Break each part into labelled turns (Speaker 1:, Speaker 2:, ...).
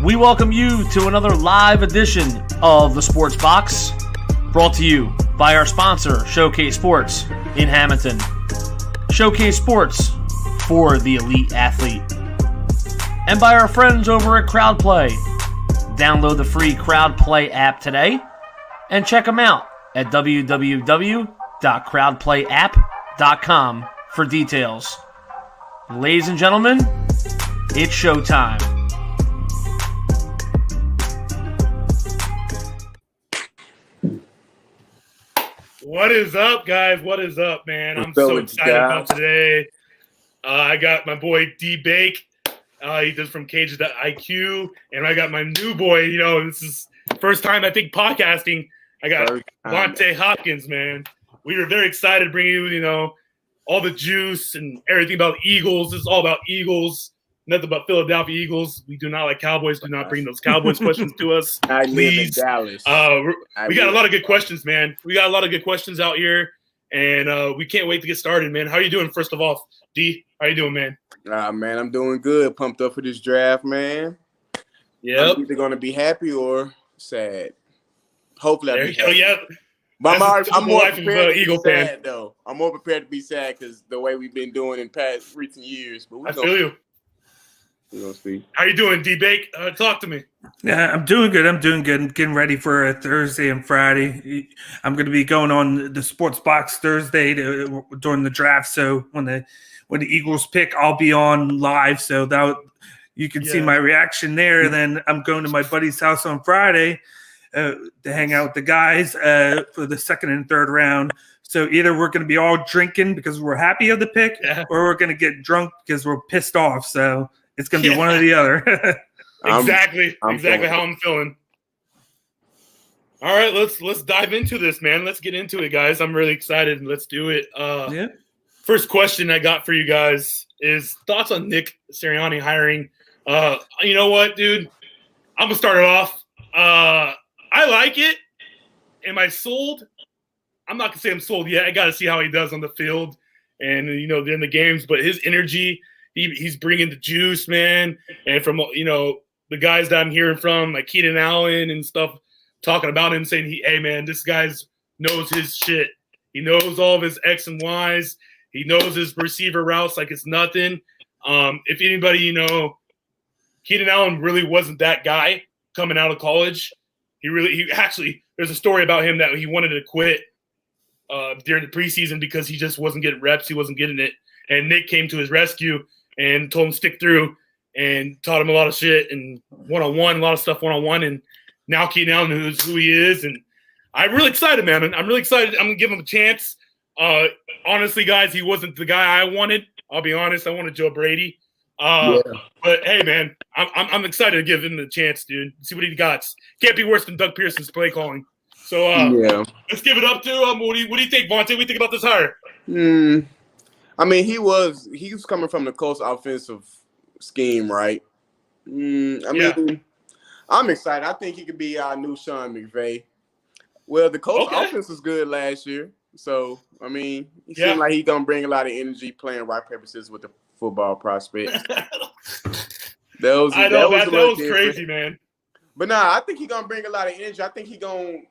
Speaker 1: We welcome you to another live edition of the Sports Box, brought to you by our sponsor, Showcase Sports in Hamilton. Showcase Sports for the elite athlete. And by our friends over at CrowdPlay. Download the free CrowdPlay app today and check them out at www.crowdplayapp.com for details. Ladies and gentlemen, it's showtime.
Speaker 2: What is up, guys? What is up, man? I'm so excited about today. I got my boy D-Bake. He does from Cages.IQ. And I got my new boy, this is first time, I think, podcasting. I got Vontae Hopkins, man. We were very excited to bring you, all the juice and everything about Eagles. This is all about Eagles. Nothing but Philadelphia Eagles. We do not like Cowboys. Do not bring those Cowboys questions to us, please.
Speaker 3: I live in Dallas.
Speaker 2: We got a lot of good questions, man. We got a lot of good questions out here, and we can't wait to get started, man. How are you doing, first of all, D? How you doing, man?
Speaker 3: Man, I'm doing good. Pumped up for this draft, man.
Speaker 2: Yep.
Speaker 3: I'm either going to be happy or sad. Hopefully I'll be happy.
Speaker 2: Yeah.
Speaker 3: But I'm more prepared to
Speaker 2: Eagle
Speaker 3: be
Speaker 2: fan.
Speaker 3: sad, though. I'm more prepared to be sad because the way we've been doing in past recent years. But
Speaker 2: I feel you.
Speaker 3: We're going to see.
Speaker 2: How you doing, D-Bake? Talk to me.
Speaker 4: Yeah, I'm doing good. I'm getting ready for a Thursday and Friday. I'm going to be going on the Sports Box Thursday during the draft. So when the Eagles pick, I'll be on live. So that you can see my reaction there. Then I'm going to my buddy's house on Friday to hang out with the guys for the second and third round. So either we're going to be all drinking because we're happy of the pick, or we're going to get drunk because we're pissed off. So it's going to be one or the other.
Speaker 2: Exactly how I'm feeling. All right, let's dive into this, man. Let's get into it, guys. I'm really excited. Let's do it. First question I got for you guys is thoughts on Nick Sirianni hiring. You know what, dude? I'm gonna start it off. I like it. Am I sold? I'm not gonna say I'm sold yet. I got to see how he does on the field and in the games. But his energy. He's bringing the juice, man. And from, the guys that I'm hearing from, like Keenan Allen and stuff, talking about him, saying, hey, man, this guy knows his shit. He knows all of his X and Ys. He knows his receiver routes like it's nothing. If anybody, Keenan Allen really wasn't that guy coming out of college. He actually, there's a story about him that he wanted to quit during the preseason because he just wasn't getting reps. He wasn't getting it. And Nick came to his rescue and told him to stick through and taught him a lot of shit and one-on-one, a lot of stuff one-on-one. And now Keenan Allen knows who he is. And I'm really excited, man. I'm really excited. I'm going to give him a chance. Honestly, guys, he wasn't the guy I wanted. I'll be honest. I wanted Joe Brady. But, hey, man, I'm excited to give him the chance, dude. See what he got. Can't be worse than Doug Pearson's play calling. So let's give it up to him. What do you think, Vontae? What do you think about this hire?
Speaker 3: I mean, he was coming from the Colts offensive scheme, right? I'm excited. I think he could be our new Sean McVay. Well, the Colts offense was good last year. So, I mean, he seemed like he's going to bring a lot of energy playing right purposes with the football prospects. that was
Speaker 2: crazy, man.
Speaker 3: But I think he's going to bring a lot of energy. I think the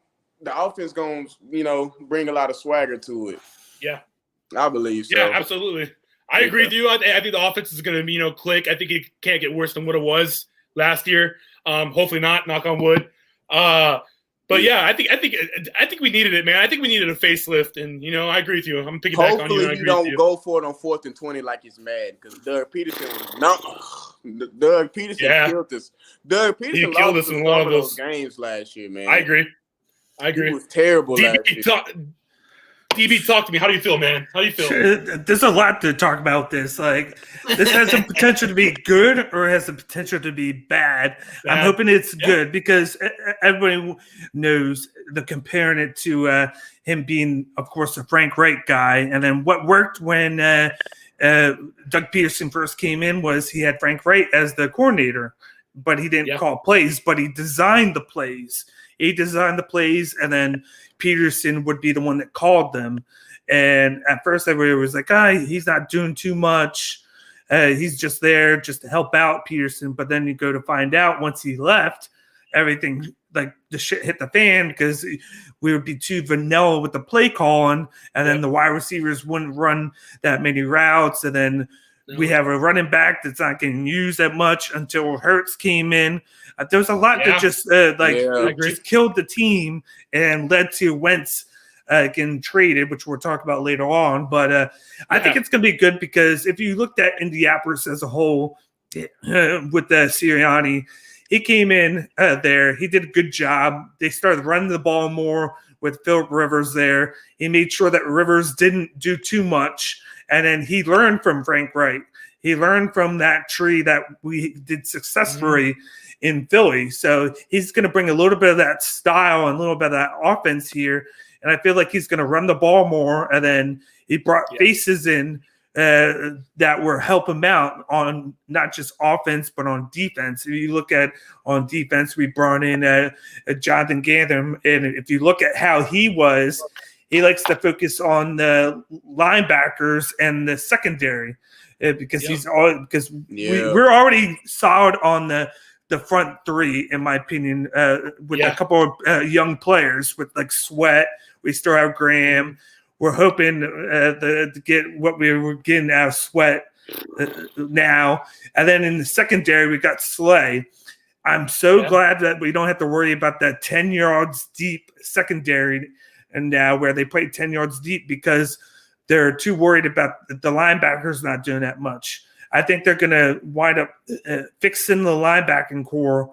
Speaker 3: offense going to, bring a lot of swagger to it.
Speaker 2: Yeah.
Speaker 3: I believe so.
Speaker 2: Yeah, absolutely. I agree with you. I think the offense is going to, click. I think it can't get worse than what it was last year. Hopefully not. Knock on wood. But I think we needed it, man. I think we needed a facelift, and I agree with you. I'm picking back on you.
Speaker 3: Hopefully you don't go for it on 4th and 20 like he's mad because Doug Peterson killed us. Doug Peterson
Speaker 2: killed us in a lot of those
Speaker 3: games last year, man.
Speaker 2: I agree.
Speaker 3: He was terrible last year.
Speaker 2: DB, talk to me. How do you feel, man? How do you feel?
Speaker 4: There's a lot to talk about this. Like, this has the potential to be good or has the potential to be bad. I'm hoping it's good because everybody knows comparing it to him being, of course, a Frank Reich guy. And then what worked when Doug Peterson first came in was he had Frank Reich as the coordinator, but he didn't call plays, but he designed the plays. And then Peterson would be the one that called them. And at first everybody was like, he's not doing too much. he's just there just to help out Peterson. But then you go to find out once he left, everything like the shit hit the fan because we would be too vanilla with the play calling, and then the wide receivers wouldn't run that many routes, and then we have a running back that's not getting used that much until Hurts came in. There's a lot that just just killed the team and led to Wentz getting traded, which we'll talk about later on. But I think it's going to be good because if you looked at Indianapolis as a whole with Sirianni, he came in there. He did a good job. They started running the ball more with Philip Rivers there. He made sure that Rivers didn't do too much. And then he learned from Frank Reich. He learned from that tree that we did successfully in Philly. So he's going to bring a little bit of that style and a little bit of that offense here. And I feel like he's going to run the ball more. And then he brought faces in that were help him out on not just offense, but on defense. If you look at on defense, we brought in Jonathan Gannon. And if you look at how he likes to focus on the linebackers and the secondary because we're already solid on the front three, in my opinion, with a couple of young players with like Sweat. We still have Graham. We're hoping to get what we were getting out of Sweat now. And then in the secondary, we got Slay. I'm so glad that we don't have to worry about that 10 yards deep secondary and now where they play 10 yards deep because they're too worried about the linebackers not doing that much. I think they're going to wind up fixing the linebacking core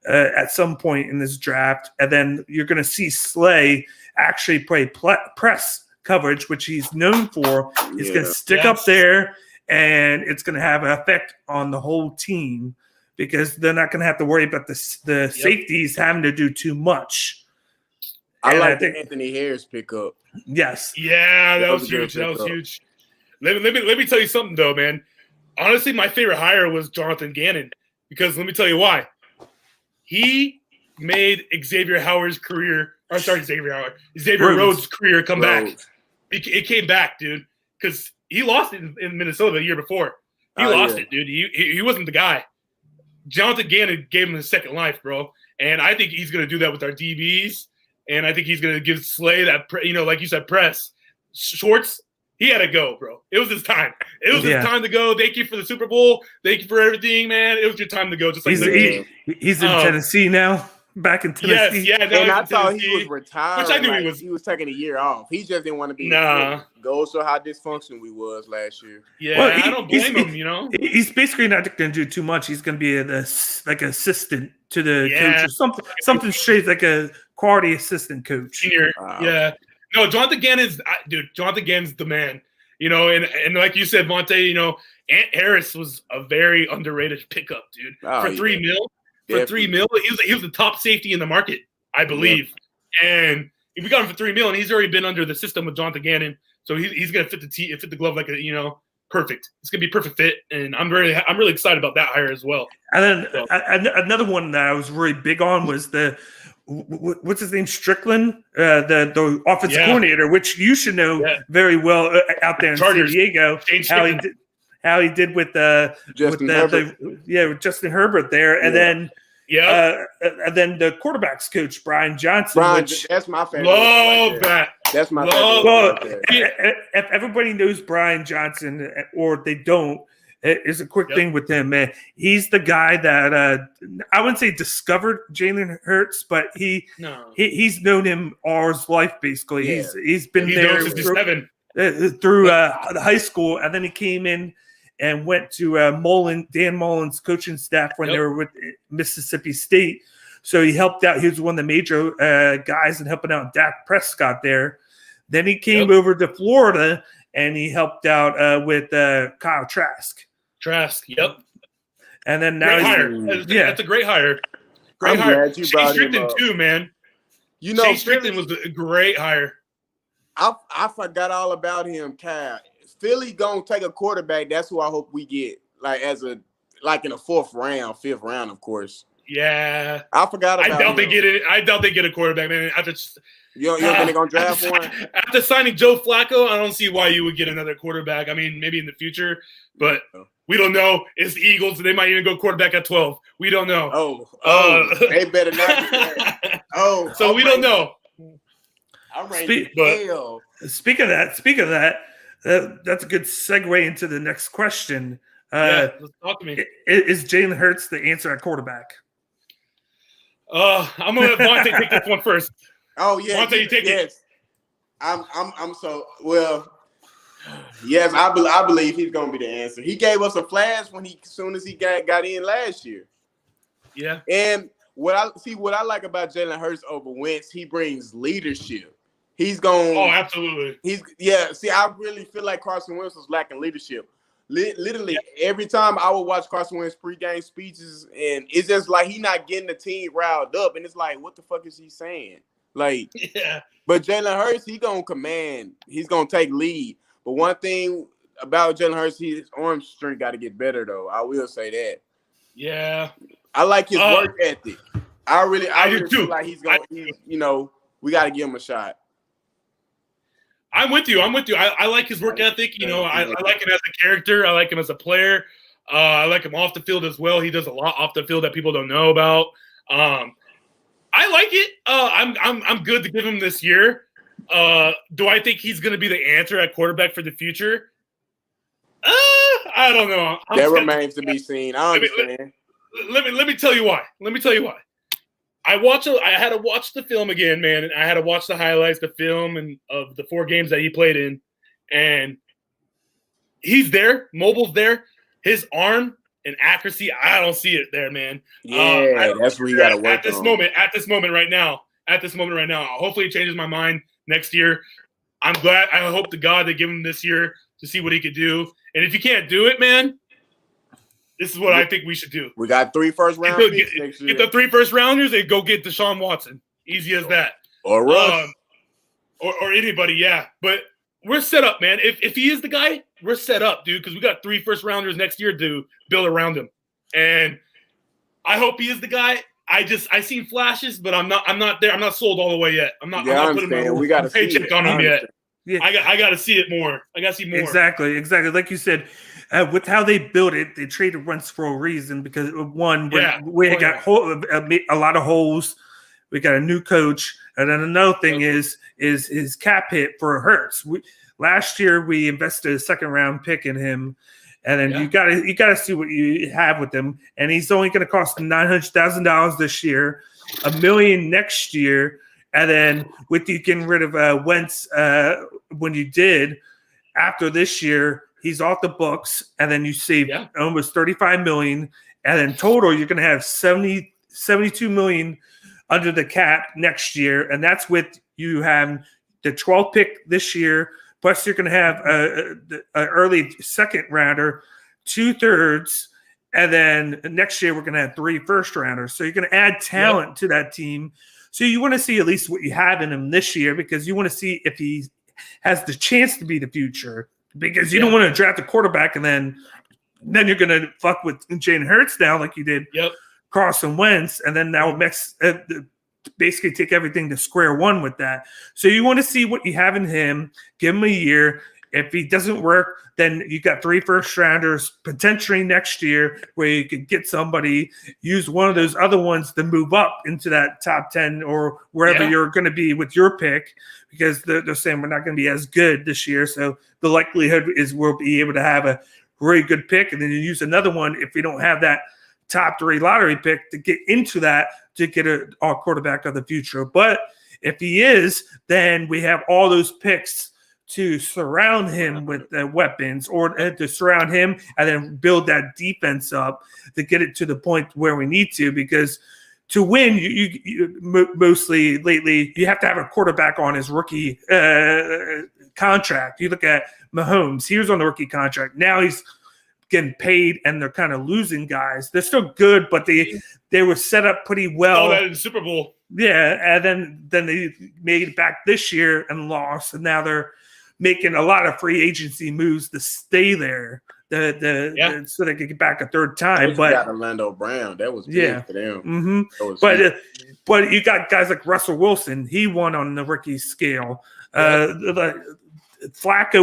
Speaker 4: at some point in this draft. And then you're going to see Slay actually play press coverage, which he's known for. He's going to stick up there, and it's going to have an effect on the whole team because they're not going to have to worry about the safeties having to do too much.
Speaker 3: I think Anthony Harris pickup.
Speaker 4: Yes.
Speaker 2: Yeah, that was huge. That was huge. Let me tell you something, though, man. Honestly, my favorite hire was Jonathan Gannon because let me tell you why. He made Xavier Rhodes' career come back. It came back, dude, because he lost it in Minnesota the year before. He lost it, dude. He wasn't the guy. Jonathan Gannon gave him a second life, bro. And I think he's going to do that with our DBs. And I think he's going to give Slay that, like you said, press. Schwartz, he had to go, bro. It was his time. It was his time to go. Thank you for the Super Bowl. Thank you for everything, man. It was your time to go. Just like
Speaker 4: he's in Tennessee now. Back in Tennessee.
Speaker 3: Yes, and I thought he was retiring. Which I knew he was taking a year off. He just didn't want to be. Go show how dysfunctional we was last year.
Speaker 2: Yeah, I don't blame him. You know,
Speaker 4: he's basically not going to do too much. He's going to be like an assistant to the coach or something straight like a quality assistant coach.
Speaker 2: Senior. No, Jonathan Gannon's Jonathan Gannon's the man. You know, and like you said, Monte. You know, Ant Harris was a very underrated pickup, dude. For $3 million. For $3 million, he was the top safety in the market, I believe. Yeah. And if we got him for $3 million, he's already been under the system with Jonathan Gannon, so he's gonna fit the glove like perfect. It's gonna be a perfect fit, and I'm really excited about that hire as well.
Speaker 4: And then another one that I was really big on was what's his name, Strickland, the offensive coordinator, which you should know very well out there in San Diego. How he did with Justin Herbert there, and then and then the quarterbacks coach Brian Johnson.
Speaker 3: That's my favorite.
Speaker 2: Love that.
Speaker 3: That's my favorite.
Speaker 4: Well, if everybody knows Brian Johnson or they don't, it's a quick thing with him, man. He's the guy that I wouldn't say discovered Jalen Hurts, but he's known him all his life basically. Yeah. He's been there through high school, and then he came in and went to Dan Mullen's coaching staff when they were with Mississippi State. So he helped out. He was one of the major guys in helping out Dak Prescott there. Then he came over to Florida, and he helped out with Kyle Trask. And then now
Speaker 2: that's a great hire. Great hire. Shane Strickland too, man.
Speaker 3: You know,
Speaker 2: Shane Strickland was a great hire.
Speaker 3: I forgot all about him, Kyle. Philly gonna take a quarterback. That's who I hope we get. Like in a fifth round, of course.
Speaker 2: Yeah,
Speaker 3: I forgot about.
Speaker 2: I doubt they get it. I doubt they get a quarterback, man.
Speaker 3: You don't think they're gonna draft one?
Speaker 2: After signing Joe Flacco, I don't see why you would get another quarterback. I mean, maybe in the future, but We don't know. It's the Eagles. They might even go quarterback at 12. We don't know.
Speaker 3: They better not do that.
Speaker 2: So we don't know.
Speaker 3: I'm ready to hell.
Speaker 4: Speak of that, that's a good segue into the next question.
Speaker 2: Let's talk to me.
Speaker 4: Is Jalen Hurts the answer at quarterback?
Speaker 2: I'm gonna let Vontae take this one first.
Speaker 3: Oh yeah,
Speaker 2: Vontae, you take it.
Speaker 3: I'm so well. Yes, I believe he's gonna be the answer. He gave us a flash as soon as he got in last year.
Speaker 2: Yeah.
Speaker 3: And what I like about Jalen Hurts over Wentz, he brings leadership. He's going.
Speaker 2: Oh, absolutely.
Speaker 3: See, I really feel like Carson Wentz was lacking leadership. Literally, every time I would watch Carson Wentz pregame speeches, and it's just like he not getting the team riled up, and it's like, what the fuck is he saying? Like, But Jalen Hurts, he gonna command. He's gonna take lead. But one thing about Jalen Hurts, his arm strength got to get better, though. I will say that.
Speaker 2: Yeah.
Speaker 3: I like his work ethic. I really feel like we got to give him a shot.
Speaker 2: I'm with you. I like his work ethic. I like him as a character. I like him as a player. I like him off the field as well. He does a lot off the field that people don't know about. I like it. I'm good to give him this year. Do I think he's going to be the answer at quarterback for the future? I don't know.
Speaker 3: That remains to be seen. I understand.
Speaker 2: Let me tell you why. I had to watch the film again, man. I had to watch the highlights, the film, and of the 4 games that he played in. And he's there. Mobile's there. His arm and accuracy, I don't see it there, man.
Speaker 3: Yeah, that's where you got to work
Speaker 2: at this moment right now. Hopefully it changes my mind next year. I'm glad. I hope to God they give him this year to see what he could do. And if you can't do it, man, this is what I think we should do.
Speaker 3: We got 3 first-round picks next year.
Speaker 2: Get the 3 first-rounders and go get Deshaun Watson. Easy as that.
Speaker 3: Or Russ.
Speaker 2: Or anybody, yeah. But we're set up, man. If he is the guy, we're set up, dude, because we got 3 first-rounders next year to build around him. And I hope he is the guy. I seen flashes, but I'm not there. I'm not sold all the way yet. I'm not putting my paycheck on him yet. Yeah. I got to see it more. I got to see more.
Speaker 4: Exactly. Like you said, with how they built it, they traded Wentz for a reason because we got a lot of holes. We got a new coach, and then another thing is his cap hit for Hurts. Last year we invested a 2nd-round pick in him, and then you gotta see what you have with him. And he's only going to cost $900,000 this year, $1 million next year. And then with you getting rid of Wentz when you did, after this year, he's off the books, and then you save almost $35 million. And then total, you're going to have $72 million under the cap next year. And that's with you having the 12th pick this year, plus you're going to have an early 2nd-rounder, 2/3, and then next year we're going to have 3 first-rounders. So you're going to add talent to that team. So you want to see at least what you have in him this year because you want to see if he has the chance to be the future because you don't want to draft a quarterback and then you're going to fuck with Jalen Hurts down like you did Carson Wentz, and then that would basically take everything to square one with that. So you want to see what you have in him, give him a year. If he doesn't work, then you got 3 first-rounders potentially next year where you could get somebody, use one of those other ones to move up into that top 10 or wherever you're going to be with your pick because they're saying we're not going to be as good this year. So the likelihood is we'll be able to have a really good pick, and then you use another one if we don't have that top 3 lottery pick to get into that to get our quarterback of the future. But if he is, then we have all those picks to surround him with weapons or to surround him and then build that defense up to get it to the point where we need to, because to win, you mostly lately, you have to have a quarterback on his rookie contract. You look at Mahomes, he was on the rookie contract. Now he's getting paid and they're kind of losing guys. They're still good, but they were set up pretty well.
Speaker 2: Oh, that in the Super Bowl.
Speaker 4: Yeah, and then they made it back this year and lost, and now they're making a lot of free agency moves to stay there, so they could get back a 3rd time. But
Speaker 3: got Orlando Brown, that was big for them.
Speaker 4: Mm-hmm. But you got guys like Russell Wilson. He won on the rookie scale. Flacco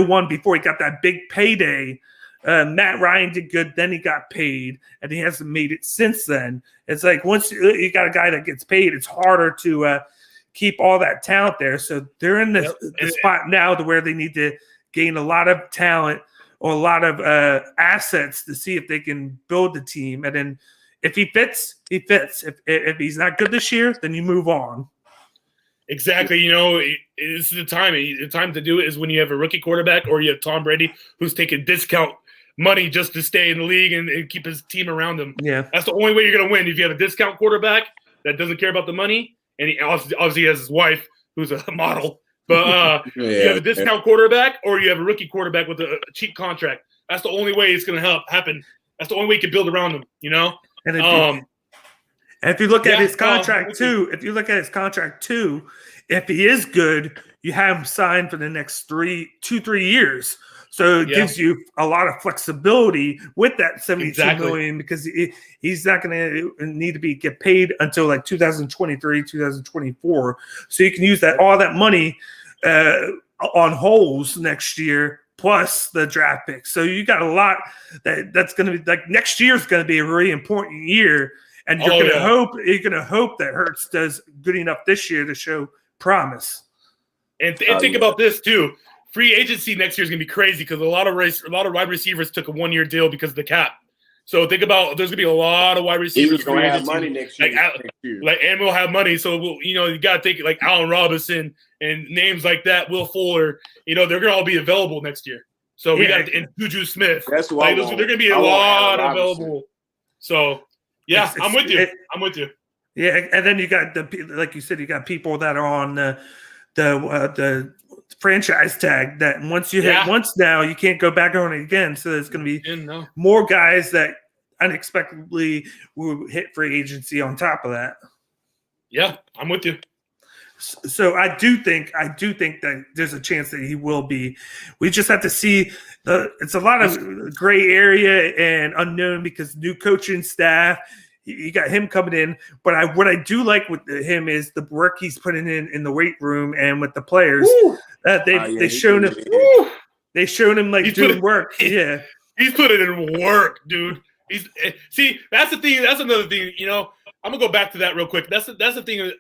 Speaker 4: won before he got that big payday Matt Ryan did good, then he got paid, and he hasn't made it since then. It's like once you got a guy that gets paid, it's harder to keep all that talent there. So they're in the spot now to where they need to gain a lot of talent or a lot of assets to see if they can build the team. And then if he fits, he fits. If he's not good this year, then you move on.
Speaker 2: Exactly. You know, this is the time. The time to do it is when you have a rookie quarterback or you have Tom Brady who's taking discount money just to stay in the league and keep his team around him.
Speaker 4: Yeah.
Speaker 2: That's the only way you're going to win. If you have a discount quarterback that doesn't care about the money, and he obviously has his wife who's a model, but you have a discount quarterback or you have a rookie quarterback with a cheap contract. That's the only way it's going to happen. That's the only way you can build around him, you know?
Speaker 4: And if you look at his contract too, if he is good, you have him signed for the next 3 years. So it gives you a lot of flexibility with that $72 million because he's not going to need to get paid until like 2023, 2024. So you can use all that money on holes next year plus the draft picks. So you got a lot that's going to be like next year is going to be a really important year. And you're going to hope that Hurts does good enough this year to show promise.
Speaker 2: And think about this too. Free agency next year is going to be crazy because a lot of wide receivers took a 1-year deal because of the cap. So think about there's going to be a lot of wide receivers
Speaker 3: going to have money next year.
Speaker 2: And we'll have money. So you got to think like Allen Robinson and names like that, Will Fuller. You know they're going to all be available next year. So we got and Juju Smith.
Speaker 3: That's why
Speaker 2: they're going to be a lot available. So. Yeah, I'm with you.
Speaker 4: Yeah, and then you got like you said, you got people that are on the franchise tag that once you hit once now, you can't go back on it again. So there's going to be more guys that unexpectedly will hit free agency on top of that.
Speaker 2: Yeah, I'm with you.
Speaker 4: So I do think that there's a chance that he will be. We just have to see. It's a lot of gray area and unknown because new coaching staff. You got him coming in, but what I do like with him is the work he's putting in the weight room and with the players. They've shown him. They showed him like doing work. Yeah,
Speaker 2: he's putting in work, dude. That's the thing. That's another thing. You know, I'm gonna go back to that real quick. That's the thing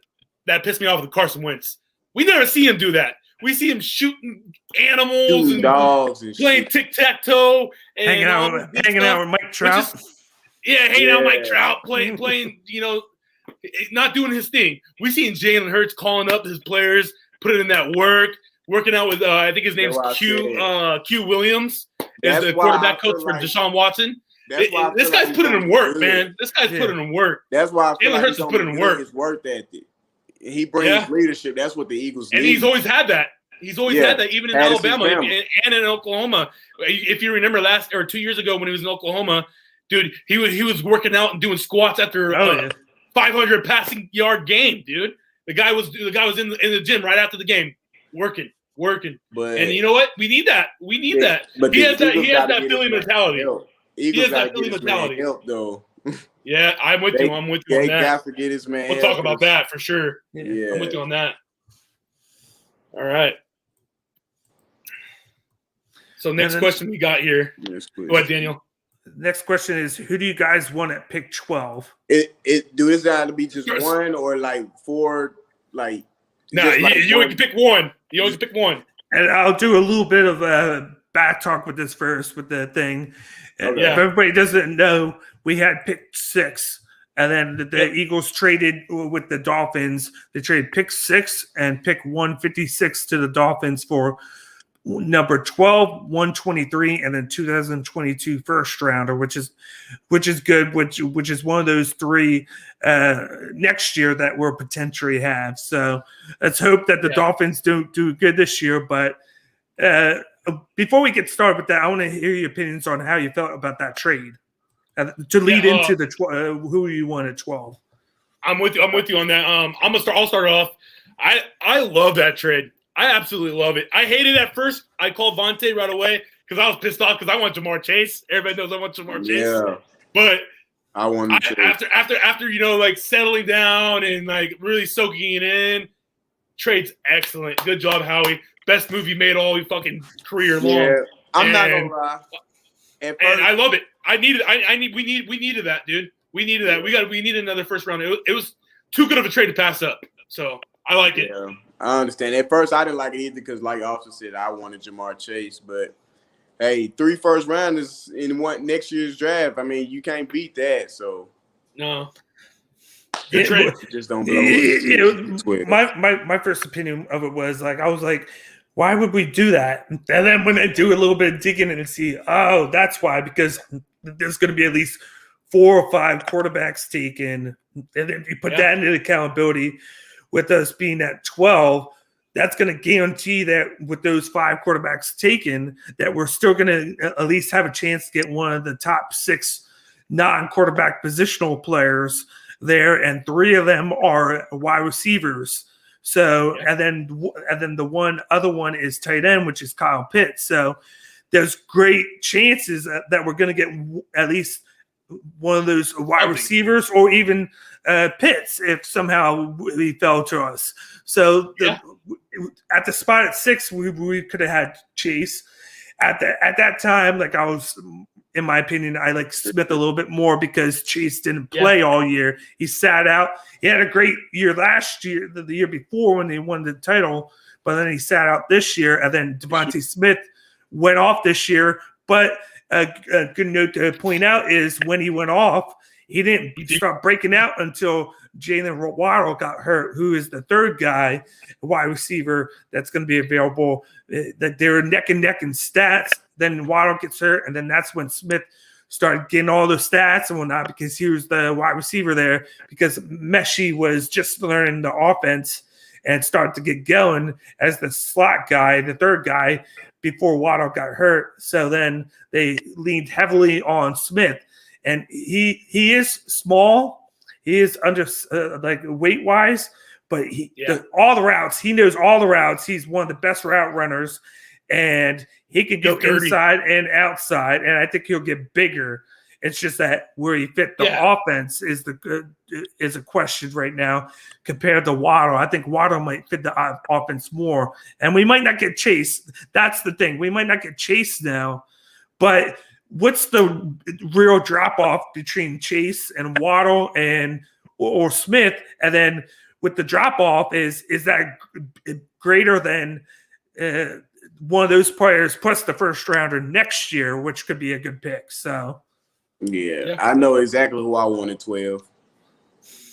Speaker 2: that pissed me off with Carson Wentz. We never see him do that. We see him shooting animals and
Speaker 3: dogs and
Speaker 2: playing tic-tac-toe and
Speaker 4: hanging out with Mike Trout.
Speaker 2: Hanging out with Mike Trout, playing, not doing his thing. We seen Jalen Hurts calling up his players, putting in that working out with I think his name's Q Williams is the quarterback coach for Deshaun Watson. This guy's putting in work, man. This guy's putting in work.
Speaker 3: That's why
Speaker 2: Jalen Hurts is putting in work.
Speaker 3: His work ethic. He brings leadership. That's what the Eagles need.
Speaker 2: And he's always had that. He's always had that, even in Alabama and in Oklahoma. If you remember 2 years ago when he was in Oklahoma, dude, he was working out and doing squats after 500 passing yard game, dude. The guy was in the gym right after the game, working. And you know what? We need that. But he has that Philly mentality. He has that Philly mentality.
Speaker 3: Help though.
Speaker 2: Yeah, I'm with you on that.
Speaker 3: They got to get his man.
Speaker 2: We'll talk about that for sure.
Speaker 3: Yeah,
Speaker 2: I'm with you on that. All right. So next question we got here. Go ahead, Daniel.
Speaker 4: Next question is, who do you guys want at pick 12?
Speaker 3: Is that to be just one or like 4? Like
Speaker 2: you can pick one. You always pick one.
Speaker 4: And I'll do a little bit of back talk with this first with the thing. If everybody doesn't know, we had pick 6, and then the Eagles traded with the Dolphins. They traded pick 6 and pick 156 to the Dolphins for number 12, 123, and then 2022 first rounder, which is good, which is one of those 3 next year that we'll potentially have. So let's hope that the Dolphins don't do good this year. But before we get started with that, I want to hear your opinions on how you felt about that trade to lead into the who you want at 12.
Speaker 2: I'm with you on that. I'll start off. I love that trade. I absolutely love it. I hated it at first. I called Vontae right away because I was pissed off because I want Jamar Chase. Everybody knows I want Jamar Chase.
Speaker 3: Yeah.
Speaker 2: But
Speaker 3: I wanted
Speaker 2: after settling down and really soaking it in, trade's excellent. Good job, Howie. Best move you made all your fucking career long.
Speaker 3: Yeah. I'm not gonna lie.
Speaker 2: and I love it. We needed that, dude. We needed that. We needed another first round. It was too good of a trade to pass up. So I like it.
Speaker 3: Yeah, I understand. At first, I didn't like it either because, like Austin said, I wanted Jamar Chase. But hey, 3 first rounders in next year's draft. I mean, you can't beat that. So
Speaker 2: no, good trade.
Speaker 3: Just don't blow.
Speaker 4: My first opinion of it was like, I was like, why would we do that? And then when I do a little bit of digging and see, oh, that's why, because there's going to be at least 4 or 5 quarterbacks taken, and then you put that into accountability. With us being at 12, that's going to guarantee that with those 5 quarterbacks taken, that we're still going to at least have a chance to get one of the top 6 non-quarterback positional players there, and 3 of them are wide receivers. So, and then the other one is tight end, which is Kyle Pitts. So, there's great chances that we're going to get at least one of those wide receivers, or even Pitts if somehow he fell to us. So at the spot at 6, we could have had Chase. At that time, like, I was, in my opinion, I like Smith a little bit more because Chase didn't play all year. He sat out. He had a great year last year, the year before when they won the title, but then he sat out this year. And then Devontae Smith went off this year. But a good note to point out is when he went off, he didn't start breaking out until Jalen Waddle got hurt, who is the 3rd guy, wide receiver, that's going to be available. That they're neck and neck in stats. Then Waddle gets hurt, and then that's when Smith started getting all the stats and whatnot because he was the wide receiver there, because Messi was just learning the offense and started to get going as the slot guy, the 3rd guy, before Waddle got hurt. So then they leaned heavily on Smith. And he is small. He is under like weight wise, but all the routes, he knows all the routes. He's one of the best route runners, and he can go inside and outside. And I think he'll get bigger. It's just that where he fit the offense is a question right now compared to Waddle. I think Waddle might fit the offense more, and we might not get Chase. That's the thing. We might not get Chase now, but what's the real drop off between Chase and Waddle or Smith? And then with the drop off, is that greater than one of those players plus the first rounder next year, which could be a good pick? So,
Speaker 3: yeah. I know exactly who I wanted 12.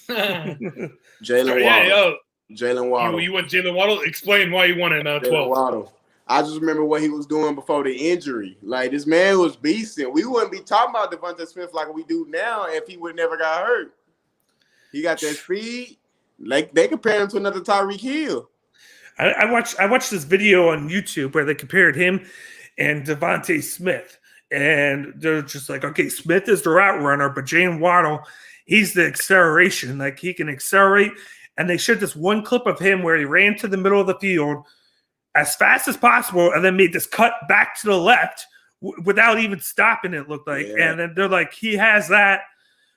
Speaker 3: Jalen Waddle. Jalen Waddle.
Speaker 2: You want Jalen Waddle? Explain why you wanted 12.
Speaker 3: Waddle. I just remember what he was doing before the injury. Like, this man was beasting. We wouldn't be talking about Devontae Smith like we do now if he would never got hurt. He got that speed. Like, they compare him to another Tyreek Hill.
Speaker 4: I watched this video on YouTube where they compared him and Devontae Smith. And they're just like, okay, Smith is the route runner, but Jalen Waddle, he's the acceleration. Like, he can accelerate. And they showed this one clip of him where he ran to the middle of the field as fast as possible, and then made this cut back to the left without even stopping, it looked like. Yeah. And then they're like, he has that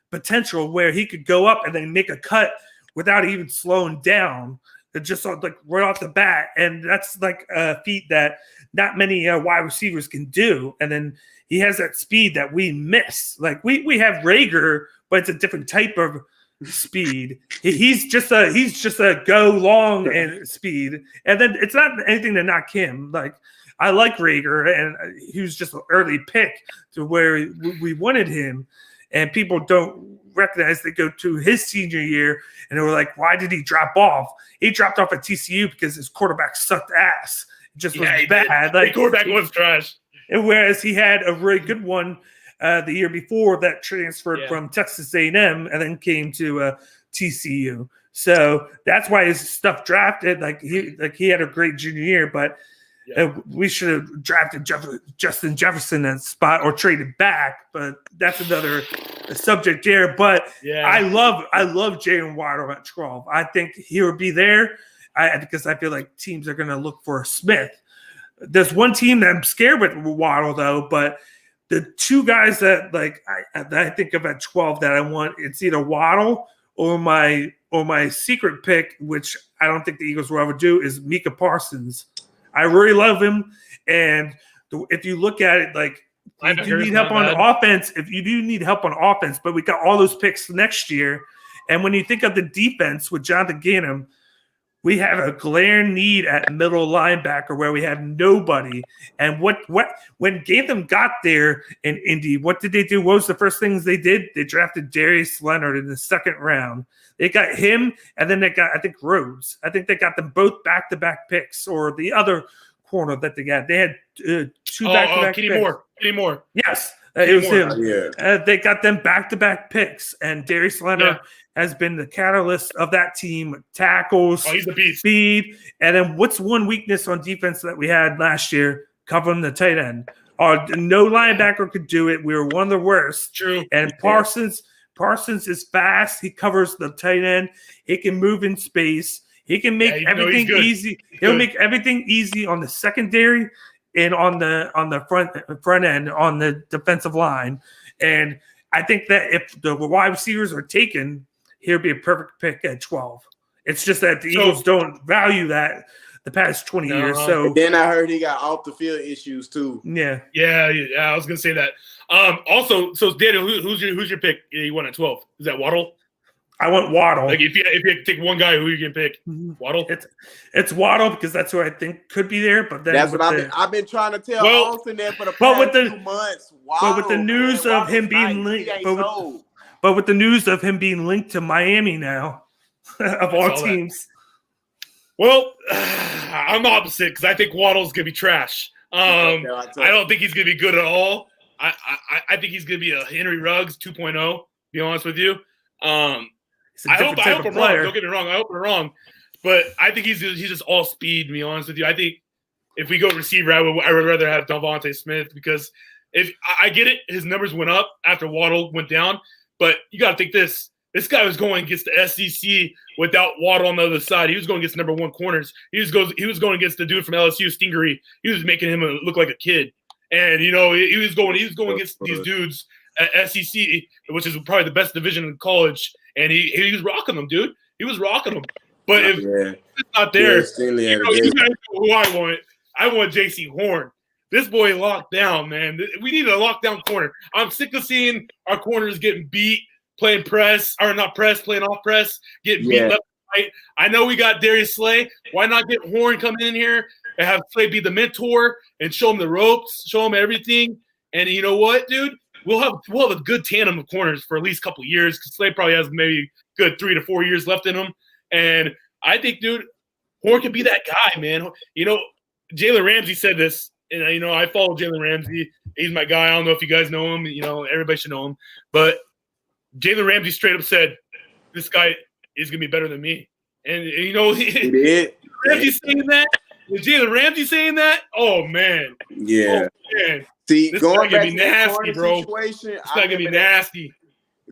Speaker 4: potential where he could go up and then make a cut without even slowing down. It just like right off the bat. And that's like a feat that not many wide receivers can do. And then he has that speed that we miss. Like we have Rager, but it's a different type of speed. He's just a go long and speed, and then it's not anything to knock him. Like, I like Rager, and he was just an early pick to where we wanted him, and people don't recognize. They go to his senior year and they were like, why did he drop off? He dropped off at TCU because his quarterback sucked ass. It just was bad. Like,
Speaker 2: the quarterback was trash.
Speaker 4: And whereas he had a really good one the year before that transferred from Texas A&M and then came to TCU. So that's why his stuff drafted. Like he had a great junior year, but we should have drafted Justin Jefferson at spot or traded back. But that's another subject there. But I love Jalen Waddle at 12. I think he would be there because I feel like teams are going to look for Smith. There's one team that I'm scared with Waddle though, but the 2 guys that I think of at 12 that I want, it's either Waddle or my secret pick, which I don't think the Eagles will ever do, is Micah Parsons. I really love him, and if you look at it, like if you need help on offense, if you do need help on offense, but we got all those picks next year. And when you think of the defense with Jonathan Gannon, we have a glaring need at middle linebacker where we have nobody. And when Gannon got there in Indy, what did they do? What was the first things they did? They drafted Darius Leonard in the second round. They got him, and then they got, I think, Rhodes. I think they got them both back-to-back picks, or the other corner that they got. They had two back-to-back picks.
Speaker 2: Kenny Moore.
Speaker 4: Yes, it was him. Yeah. They got them back-to-back picks, and Darius Leonard has been the catalyst of that team. Tackles,
Speaker 2: he's a beast.
Speaker 4: Speed, and then what's one weakness on defense that we had last year? Covering the tight end. No linebacker could do it. We were one of the worst.
Speaker 2: True.
Speaker 4: And Parsons is fast. He covers the tight end. He can move in space. He can make everything easy. He'll make everything easy on the secondary and on the front end on the defensive line. And I think that if the wide receivers are taken, he'll be a perfect pick at 12. It's just that the Eagles don't value that the past 20 years. So
Speaker 3: and then I heard he got off the field issues too.
Speaker 4: Yeah.
Speaker 2: I was gonna say that. Also, so Daniel, who's your pick? You won at 12. Is that Waddle?
Speaker 4: I want Waddle.
Speaker 2: Like if you take one guy, who you gonna pick? Waddle.
Speaker 4: It's Waddle because that's who I think could be there. But then
Speaker 3: that's what I've been trying to tell Austin there for the past 2 months.
Speaker 4: But with the news of him being linked, but with the news of him being linked to Miami now, of all teams.
Speaker 2: Well, I'm opposite because I think Waddle's gonna be trash. I don't think he's gonna be good at all. I think he's gonna be a Henry Ruggs 2.0. To be honest with you, I hope I'm wrong. Don't get me wrong. I hope I'm wrong, but I think he's just all speed. To be honest with you, I think if we go receiver, I would rather have Devontae Smith because if I get it, his numbers went up after Waddle went down, but you got to think this. This guy was going against the SEC without Waddle on the other side. He was going against number one corners. He was going against the dude from LSU, Stingery. He was making him look like a kid. And he was going against these dudes at SEC, which is probably the best division in college. And he was rocking them, dude. He was rocking them. But if it's not there, you guys know who I want. I want J.C. Horn. This boy locked down, man. We need a lockdown corner. I'm sick of seeing our corners getting beat. Playing press, or not press, playing off press, getting beat left and right. I know we got Darius Slay. Why not get Horn coming in here and have Slay be the mentor and show him the ropes, show him everything? And you know what, dude? We'll have a good tandem of corners for at least a couple of years because Slay probably has maybe good 3 to 4 years left in him. And I think, dude, Horn could be that guy, man. Jalen Ramsey said this, and I follow Jalen Ramsey. He's my guy. I don't know if you guys know him. Everybody should know him, but Jalen Ramsey straight up said, "This guy is gonna be better than me," and he did. Ramsey saying that. With Jalen Ramsey saying that, oh man,
Speaker 3: yeah.
Speaker 2: Oh, man.
Speaker 3: See,
Speaker 2: this
Speaker 3: going
Speaker 2: guy
Speaker 3: back
Speaker 2: gonna be nasty, bro.
Speaker 3: This
Speaker 2: guy gonna be nasty.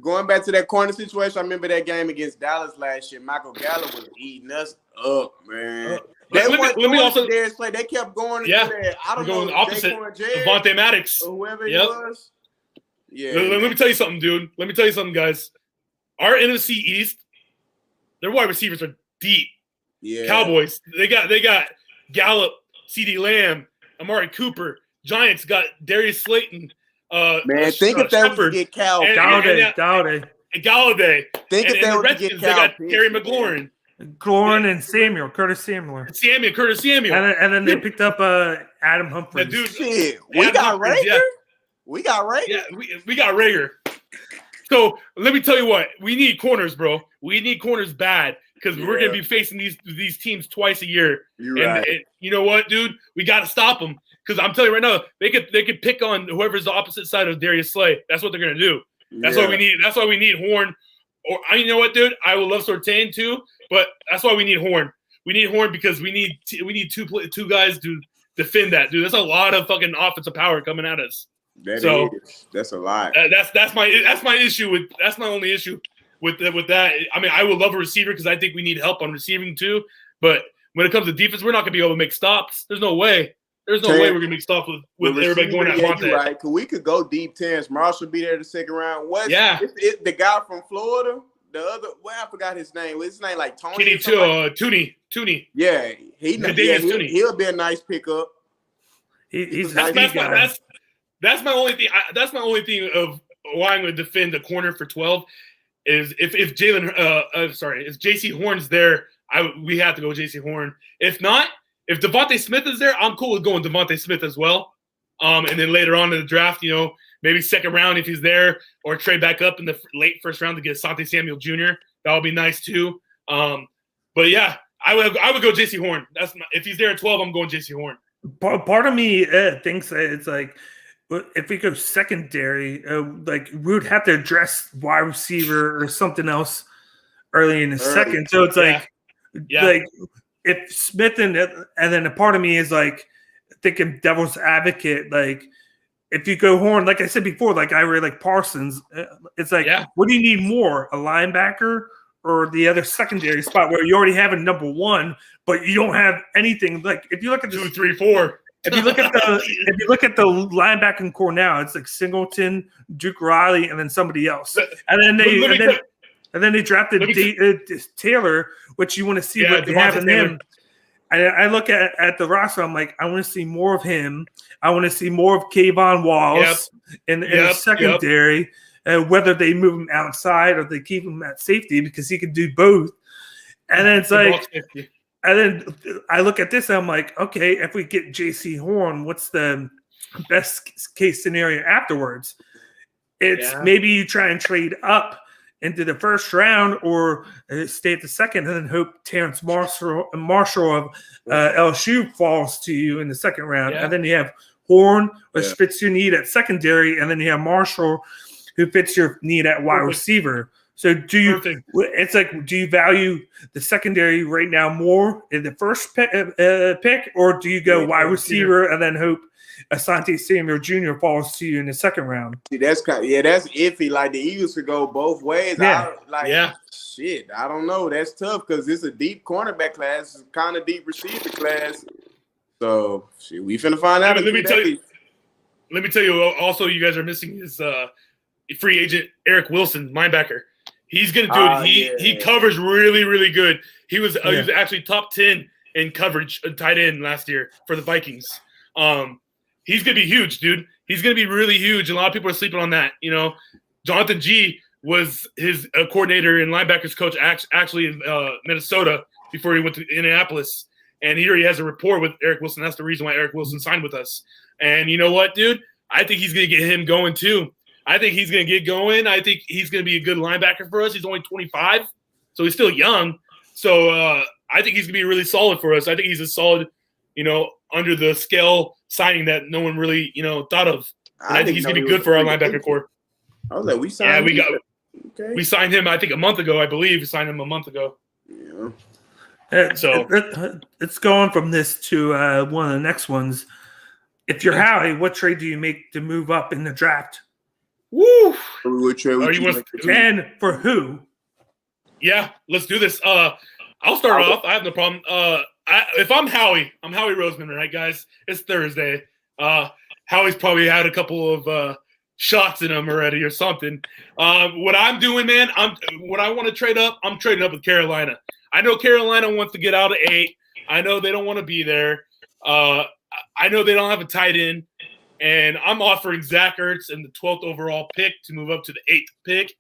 Speaker 3: Going back to that corner situation, I remember that game against Dallas last year. Michael Gallup was eating us up, man. Let me also play. They kept going. I don't know.
Speaker 2: Opposite. Devontae Maddox
Speaker 3: or whoever he was. Yeah.
Speaker 2: Let me tell you something, dude. Let me tell you something, guys. Our NFC East, their wide receivers are deep.
Speaker 3: Yeah.
Speaker 2: Cowboys, they got Gallup, CeeDee Lamb, Amari Cooper. Giants got Darius Slayton.
Speaker 3: Man, think if they would get Cal
Speaker 2: Galladay.
Speaker 3: Think if they would get Cal.
Speaker 2: They got Terry McLaurin.
Speaker 4: Curtis Samuel.
Speaker 2: Curtis Samuel.
Speaker 4: And then they picked up Adam Humphries.
Speaker 2: Dude,
Speaker 3: shit, we got Rager.
Speaker 2: Yeah.
Speaker 3: We got Rager.
Speaker 2: Yeah, we got Rager. So let me tell you what, we need corners, bro. We need corners bad because we're gonna be facing these teams twice a year. And you know what, dude? We got to stop them because I'm telling you right now, they could pick on whoever's the opposite side of Darius Slay. That's what they're gonna do. That's why we need. That's why we need Horn. Or you know what, dude? I would love Surtain too, but that's why we need Horn. We need Horn because we need two guys to defend that, dude. That's a lot of fucking offensive power coming at us.
Speaker 3: That's a lot.
Speaker 2: That's my issue with. That's my only issue with that. I mean, I would love a receiver because I think we need help on receiving too. But when it comes to defense, we're not gonna be able to make stops. There's no way. There's no way we're gonna make stops with everybody going at Monte.
Speaker 3: Right? Because we could go deep. Terrence Marshall be there the second round. It's the guy from Florida. The other, I forgot his name. His name like Tony.
Speaker 2: Tooney.
Speaker 3: Yeah, he'll be a nice pickup.
Speaker 4: He's
Speaker 2: that's That's my only thing. That's my only thing of why I'm going to defend the corner for 12 is if if J.C. Horn's there, we have to go J.C. Horn. If not, if Devontae Smith is there, I'm cool with going Devontae Smith as well. And then later on in the draft, maybe second round if he's there, or trade back up in the late first round to get Asante Samuel Jr. That would be nice too. But yeah, I would go J.C. Horn. If he's there at 12, I'm going J.C. Horn.
Speaker 4: Part of me thinks that it's like, if we go secondary, like we would have to address wide receiver or something else early in the second. So it's like if Smith and then a part of me is like thinking devil's advocate, like if you go Horn, like I said before, like I really like Parsons. It's like, what do you need more, a linebacker or the other secondary spot where you already have a number one, but you don't have anything? Like if you look at
Speaker 2: 2, 3, 4.
Speaker 4: If you look at the linebacking core now, it's like Singleton, Duke Riley, and then somebody else. And then they drafted Taylor, which you want to see what they have in him. And I look at the roster, I'm like, I want to see more of him. I want to see more of Kayvon Wallace in the secondary, whether they move him outside or they keep him at safety because he can do both. And then it's like – and then I look at this and I'm like, okay, if we get J.C. Horn, what's the best case scenario afterwards? It's maybe you try and trade up into the first round or stay at the second and then hope Terrence Marshall of LSU falls to you in the second round. And then you have Horn, which fits your need at secondary, and then you have Marshall, who fits your need at wide receiver. So do you? It's like, do you value the secondary right now more in the first pick, or do you go wide receiver and then hope Asante Samuel Jr. falls to you in the second round?
Speaker 3: See, that's that's iffy. Like the Eagles could go both ways. Shit, I don't know. That's tough because it's a deep cornerback class, it's kind of deep receiver class. So shit, we finna find out.
Speaker 2: Let me tell you. Also, you guys are missing his free agent Eric Wilson, linebacker. He's gonna do it. He covers really, really good. He was actually top 10 in coverage tight end last year for the Vikings. He's gonna be huge, dude. He's gonna be really huge. A lot of people are sleeping on that. Jonathan G was his coordinator and linebackers coach actually in Minnesota before he went to Indianapolis, and he already has a rapport with Eric Wilson. That's the reason why Eric Wilson signed with us. And you know what, dude? I think he's gonna get him going too. I think he's going to get going. I think he's going to be a good linebacker for us. He's only 25, so he's still young. So I think he's going to be really solid for us. I think he's a solid, under the scale signing that no one really, thought of. And I think he's going to be good for our linebacker core.
Speaker 3: I was like, we signed him.
Speaker 2: We signed him, I think, a month ago. I believe we signed him a month ago.
Speaker 4: Yeah. So it's going from this to one of the next ones. If you're Howie, what trade do you make to move up in the draft?
Speaker 2: Woo!
Speaker 4: And for who?
Speaker 2: Yeah, let's do this. I'll start off. I have no problem. If I'm Howie Roseman, right, guys? It's Thursday. Howie's probably had a couple of shots in him already or something. What I'm doing, man, what I want to trade up, I'm trading up with Carolina. I know Carolina wants to get out of 8. I know they don't want to be there. I know they don't have a tight end. And I'm offering Zach Ertz in the 12th overall pick to move up to the 8th pick.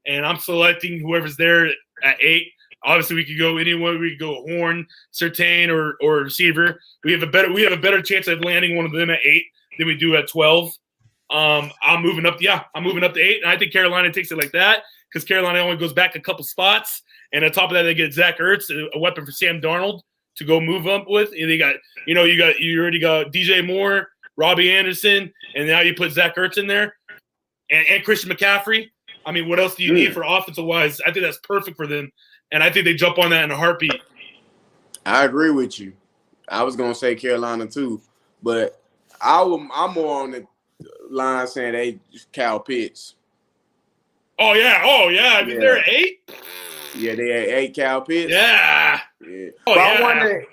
Speaker 2: And I'm selecting whoever's there at 8. Obviously, we could go anywhere. We could go Horn, Surtain, or receiver. We have a better chance of landing one of them at 8 than we do at 12. I'm moving up. I'm moving up to 8. And I think Carolina takes it like that because Carolina only goes back a couple spots. And on top of that, they get Zach Ertz, a weapon for Sam Darnold to go move up with. And they got, you already got DJ Moore, Robbie Anderson, and now you put Zach Ertz in there and Christian McCaffrey. I mean, what else do you need for offensive-wise? I think that's perfect for them, and I think they jump on that in a heartbeat.
Speaker 3: I agree with you. I was going to say Carolina too, but I'm more on the line saying they Kyle Pitts.
Speaker 2: Oh, yeah. I mean, they're at 8?
Speaker 3: Yeah, they're at 8 Kyle Pitts.
Speaker 2: Yeah.
Speaker 3: Oh, but I wonder,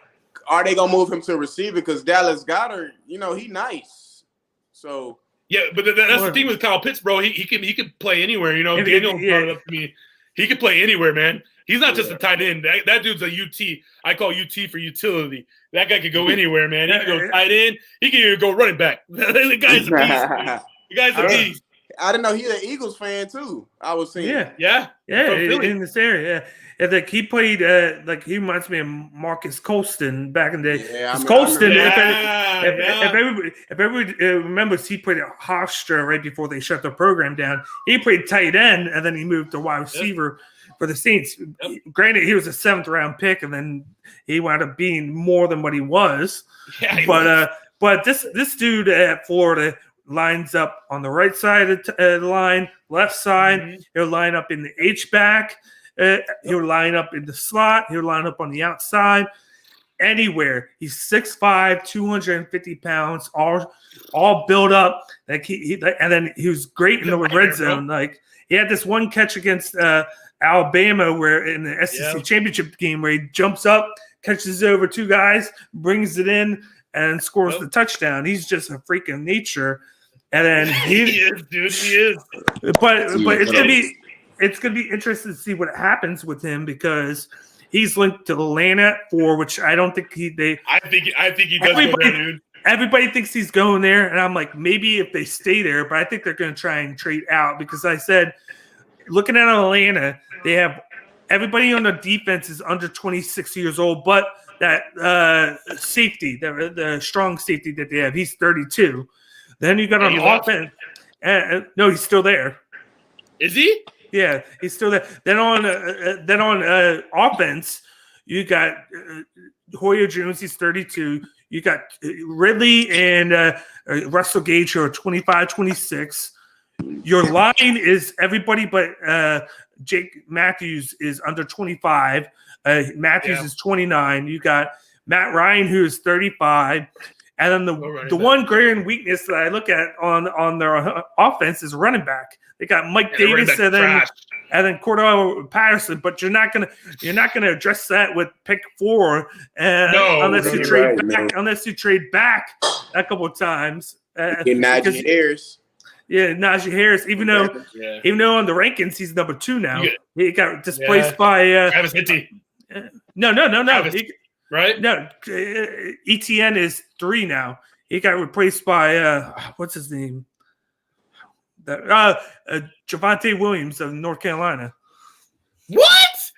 Speaker 3: are they gonna move him to receiver? Because Dallas Goedert, he nice. So
Speaker 2: yeah, but that's the thing with Kyle Pitts, bro. He can play anywhere. Daniel brought it up to me. He can play anywhere, man. He's not just a tight end. That dude's a UT. I call UT for utility. That guy could go anywhere, man. He could go tight end. He can even go running back. The guy's a beast. Dude. The guy's a beast.
Speaker 3: I didn't know he's an Eagles fan too. I was seeing.
Speaker 2: Yeah.
Speaker 4: In this area. Yeah, like he played. Like he reminds me of Marcus Colston back in the day.
Speaker 3: Yeah,
Speaker 4: Colston.
Speaker 3: If
Speaker 4: everybody remembers, he played at Hofstra right before they shut the program down. He played tight end, and then he moved to wide receiver for the Saints. Granted, he was a 7th round pick, and then he wound up being more than what he was.
Speaker 2: Yeah,
Speaker 4: but this dude at Florida lines up on the right side of the line, left side. Mm-hmm. He'll line up in the H-back. He'll line up in the slot. He'll line up on the outside. Anywhere. He's 6'5", 250 pounds, all built up. Like and then he was great in the red zone. Like he had this one catch against Alabama where in the SEC championship game where he jumps up, catches over 2 guys, brings it in, and scores the touchdown. He's just a freak of nature. And then
Speaker 2: he is, dude. He is.
Speaker 4: But it's gonna be interesting to see what happens with him because he's linked to Atlanta which I don't think
Speaker 2: I think he does go there, dude.
Speaker 4: Everybody thinks he's going there, and I'm like, maybe if they stay there, but I think they're gonna try and trade out because I said, looking at Atlanta, they have everybody on the defense is under 26 years old, but that safety, the strong safety that they have, he's 32. Then you got on offense. No, he's still there.
Speaker 2: Is he?
Speaker 4: Yeah, he's still there. Then on offense, you got Hoyer Jones. He's 32. You got Ridley and Russell Gage who are 25, 26. Your line is everybody but Jake Matthews is under 25. Matthews is 29. You got Matt Ryan who is 35. And then the one glaring weakness that I look at on their offense is running back. They got Mike Davis and then Cordell Patterson, but you're not gonna address that with pick 4 unless you trade back a couple of times.
Speaker 3: Najee Harris.
Speaker 4: Yeah, Najee Harris. Even though on the rankings he's number 2 now, he got displaced by
Speaker 2: Travis Etienne.
Speaker 4: No.
Speaker 2: Right?
Speaker 4: No, ETN is 3 now. He got replaced by what's his name? Javonte Williams of North Carolina.
Speaker 2: What?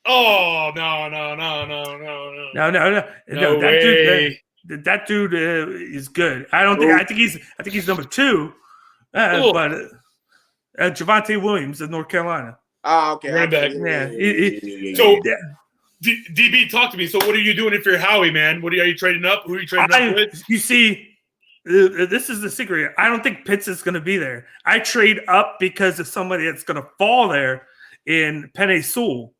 Speaker 2: Oh no!
Speaker 4: That dude is good. I think he's number 2. But Javonte Williams of North Carolina.
Speaker 3: Oh, okay.
Speaker 2: Right back. DB, talk to me. So, what are you doing if you're Howie, man? Are you trading up? Who are you trading up with?
Speaker 4: You see, this is the secret. I don't think Pitts is going to be there. I trade up because of somebody that's going to fall there in Penei Sewell.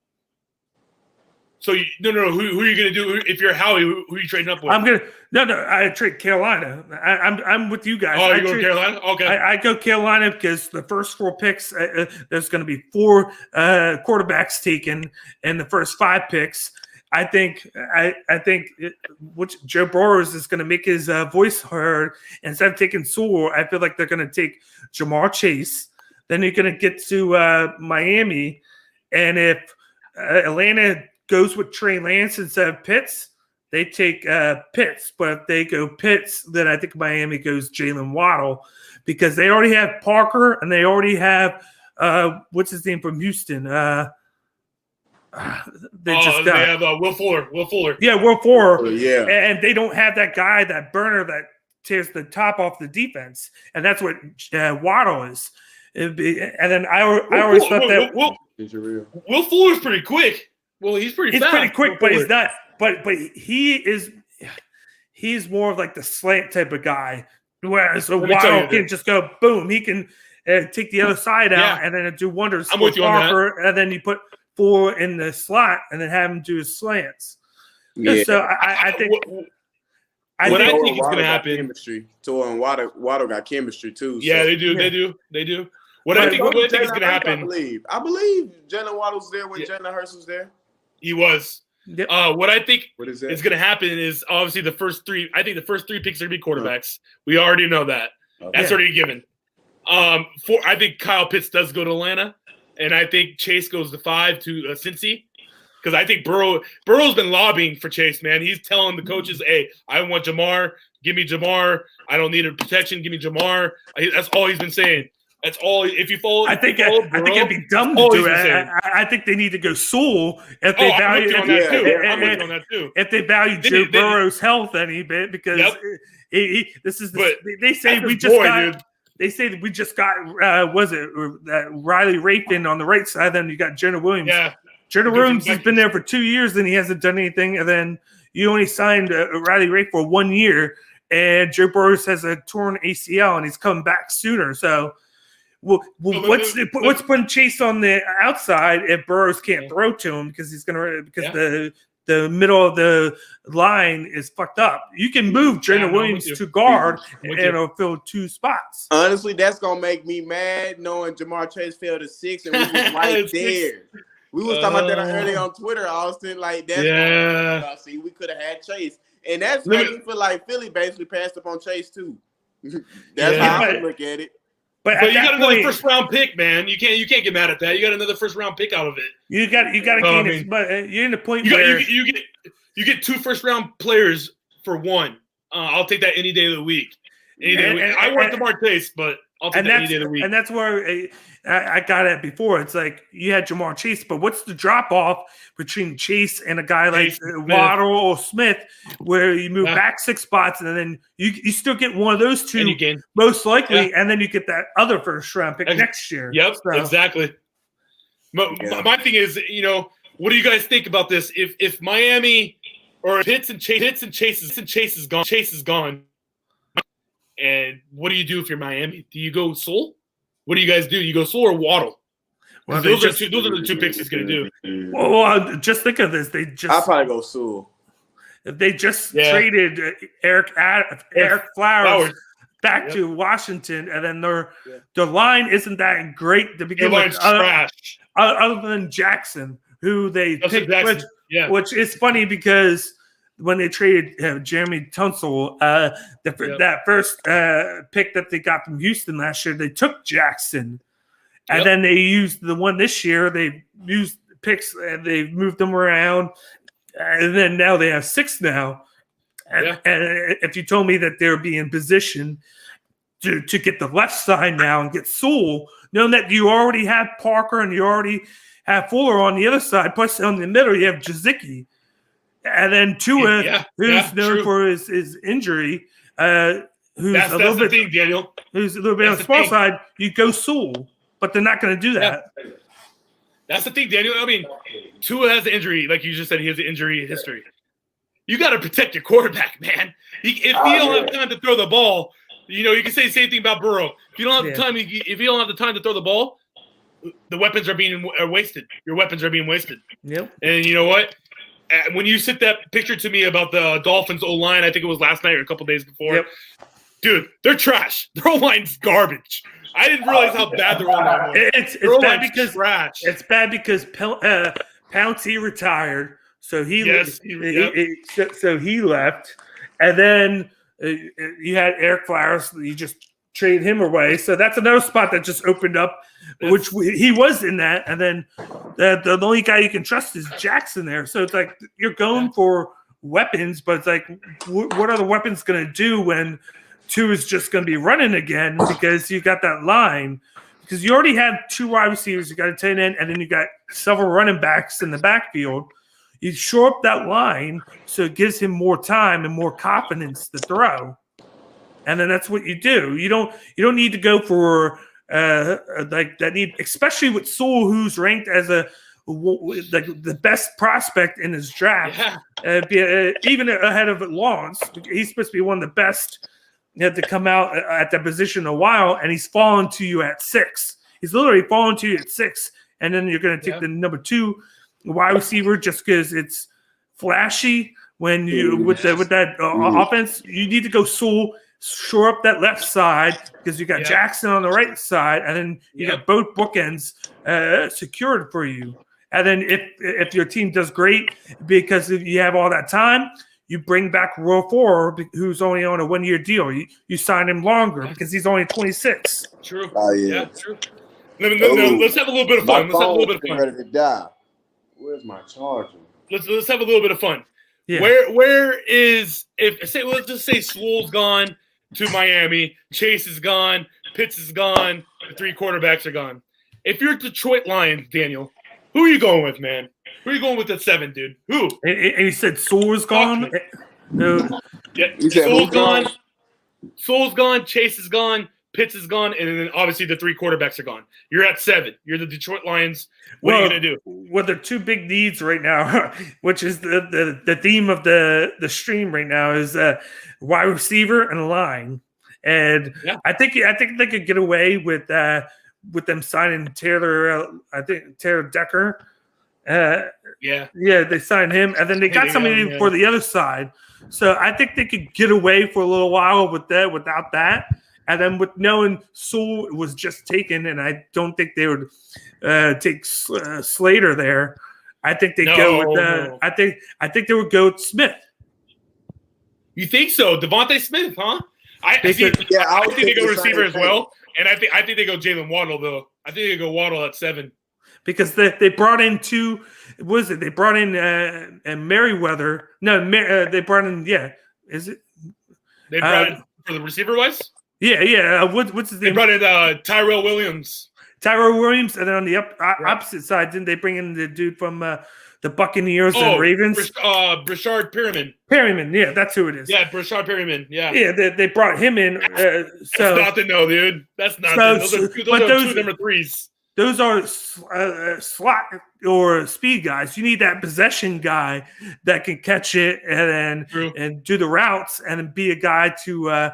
Speaker 2: So, no. Who are you going to do if you're Howie? Who are you trading up with?
Speaker 4: I trade Carolina. I'm with you guys.
Speaker 2: Oh, you're going Carolina? Okay.
Speaker 4: I go Carolina because the first 4 picks, there's going to be 4 quarterbacks taken in the first 5 picks. I think Joe Burrows is going to make his voice heard. Instead of taking Sewell, I feel like they're going to take Jamar Chase. Then you're going to get to Miami. And if Atlanta goes with Trey Lance instead of Pitts, they take Pitts. But if they go Pitts, then I think Miami goes Jalen Waddle because they already have Parker and they already have what's his name from Houston? They have
Speaker 2: Will Fuller.
Speaker 4: Yeah, Will Fuller.
Speaker 3: Yeah.
Speaker 4: And they don't have that guy, that burner that tears the top off the defense. And that's what Waddle is. And then I always thought that
Speaker 2: Will Fuller's pretty quick. Well, he's pretty fast.
Speaker 4: He's pretty quick, but he's not. But he's more of like the slant type of guy. Whereas Waddle can just go boom. He can take the other side out and then do wonders.
Speaker 2: I'm with you on that.
Speaker 4: And then you put 4 in the slot and then have him do his slants.
Speaker 3: Yeah.
Speaker 4: So I think
Speaker 2: what I think is going to happen.
Speaker 3: Chemistry. So and Waddle got chemistry too. So.
Speaker 2: Yeah, they do. What I think is going to happen.
Speaker 3: I believe Jalen Waddle's there when Jalen Hurts was there.
Speaker 2: He was.
Speaker 4: Yep.
Speaker 2: What I think
Speaker 3: is
Speaker 2: going to happen is obviously the first 3. I think the first 3 picks are going to be quarterbacks. We already know that. Okay. That's already given. I think Kyle Pitts does go to Atlanta, and I think Chase goes to 5 to Cincy. Because I think Burrow's been lobbying for Chase, man. He's telling the coaches, hey, I want Ja'Marr. Give me Ja'Marr. I don't need a protection. Give me Ja'Marr. That's all he's been saying. That's all. If you follow,
Speaker 4: I think it'd be dumb to do it. I think they need to go Sewell if they value.
Speaker 2: I'm with you on that too.
Speaker 4: If they value Joe Burrow's health any bit, because this is they say we just got. Dude. They say that we just got was it Riley Rafin on the right side? Then you got Jonah Williams.
Speaker 2: Yeah.
Speaker 4: Jonah Williams has been there for 2 years and he hasn't done anything. And then you only signed Riley Ray for 1 year, and Joe Burrows has a torn ACL and he's coming back sooner. So, what's putting Chase on the outside if Burrows can't throw to him because the middle of the line is fucked up? You can move Jonah Williams to guard and it'll fill 2 spots.
Speaker 3: Honestly, that's gonna make me mad knowing Ja'Marr Chase fell to 6 and we was right there. We was talking about that earlier on Twitter, Austin. Like, that's see, we could have had Chase. And that's why we feel like Philly basically passed up on Chase, too. That's how I look at it.
Speaker 2: But you got another first round pick, man. You can't get mad at that. You got another first round pick out of it.
Speaker 4: You got to gain it. But you're in the point where
Speaker 2: you get 2 first round players for 1. I'll take that any day of the week. I want Ja'Marr Chase, but I'll take that any day of the week.
Speaker 4: And that's where I got it before. It's like you had Ja'Marr Chase, but what's the drop off between Chase and a guy like Waddle or Smith, where you move back 6 spots and then you still get one of those 2 most likely, and then you get that other first round pick next year.
Speaker 2: Yep, exactly. My thing is, what do you guys think about this? If Miami or Pitts and Chase is gone, and what do you do if you're Miami? Do you go Sewell? What do you guys do? You go Sewell or Waddle? Well, those are the 2 picks he's going to do.
Speaker 4: Well, just think of this.
Speaker 3: I'll probably go Sewell.
Speaker 4: They just traded Eric Flowers back to Washington, and then their line isn't that great to begin with. Other than Jackson, who they picked, which is funny because when they traded Jeremy Tunsil, that first pick that they got from Houston last year, they took Jackson. And then they used the one this year. They used picks and they moved them around. And then now they have 6 now. And if you told me that they would be in position to get the left side now and get Sewell, knowing that you already have Parker and you already have Fuller on the other side, plus on the middle you have Jazicki. And then Tua, who's known for his injury, who's a little bit on the small side, you go Sewell. But they're not going to do that.
Speaker 2: That's the thing, Daniel. I mean, Tua has an injury. Like you just said, he has an injury history. You got to protect your quarterback, man. If you don't have time to throw the ball, you can say the same thing about Burrow. If you don't have the time, if you don't have the time to throw the ball, the weapons are being wasted. Your weapons are being wasted.
Speaker 4: Yep.
Speaker 2: And you know what? When you sent that picture to me about the Dolphins O-line, I think it was last night or a couple days before. Dude, they're trash. Their O-line's garbage. I didn't realize how bad their O-line was.
Speaker 4: It's bad because Pouncey retired, so he left, and then you had Eric Flowers. You just traded him away, so that's another spot that just opened up, which he was in that, and then the only guy you can trust is Jackson there. So it's like you're going for weapons, but it's like, what are the weapons going to do when 2 is just going to be running again because you got that line? Because you already have 2 wide receivers, you got a tight end, and then you got several running backs in the backfield. You shore up that line so it gives him more time and more confidence to throw. And then that's what you do. You don't need to go for like that need, especially with Sewell, who's ranked as the best prospect in his draft, even ahead of Lawrence. He's supposed to be one of the best to come out at that position a while, and he's fallen to you at 6. He's literally fallen to you at 6, and then you're going to take the number 2 wide receiver just because it's flashy. When you with that offense, you need to go Sewell, shore up that left side because you got Jackson on the right side, and then you got both bookends secured for you. And then if your team does great because if you have all that time, you bring back Will Fuller, who's only on a 1-year deal. You sign him longer because he's only 26.
Speaker 2: True.
Speaker 3: Oh, yeah.
Speaker 2: True. Let's have a little bit of fun.
Speaker 3: Let's have a little bit of fun. Ready to die. Where's my charger?
Speaker 2: Let's have a little bit of fun.
Speaker 4: Yeah.
Speaker 2: Where is let's just say Swole's gone to Miami, Chase is gone, Pitts is gone, the 3 quarterbacks are gone. If you're Detroit Lions, Daniel, who are you going with, man? Who are you going with at 7, dude? Who?
Speaker 4: And he said Sewell's gone.
Speaker 2: Yeah, Swole's gone, Chase is gone, Pitts is gone, and then obviously the 3 quarterbacks are gone. You're at 7. You're the Detroit Lions. What are you going to do?
Speaker 4: Well, the 2 big needs right now, which is the theme of the stream right now, is wide receiver and line. And I think they could get away with them signing Taylor. I think Taylor Decker. They signed him, and then they got somebody for the other side. So I think they could get away for a little while with that, without that. And then with knowing Sewell was just taken, and I don't think they would take Slater there. I think they go with. I think they would go with Smith.
Speaker 2: You think so, Devontae Smith, huh? I think they go receiver as well, and I think they go Jalen Waddle though. I think they go Waddle at 7
Speaker 4: because they brought in 2. What was it? They brought in Merriweather. No, they brought in. Yeah, is it?
Speaker 2: They brought in for the receiver wise.
Speaker 4: Yeah. What's his name?
Speaker 2: They brought in Tyrell Williams.
Speaker 4: And then on the opposite side, didn't they bring in the dude from the Buccaneers and Ravens?
Speaker 2: Brashard
Speaker 4: Perryman, yeah, that's who it is.
Speaker 2: Yeah, Brashard Perryman, yeah.
Speaker 4: Yeah, they brought him in.
Speaker 2: That's nothing, no, dude. That's nothing. Those are 2 number 3s.
Speaker 4: Those are slot or speed guys. You need that possession guy that can catch it and do the routes and be a guy to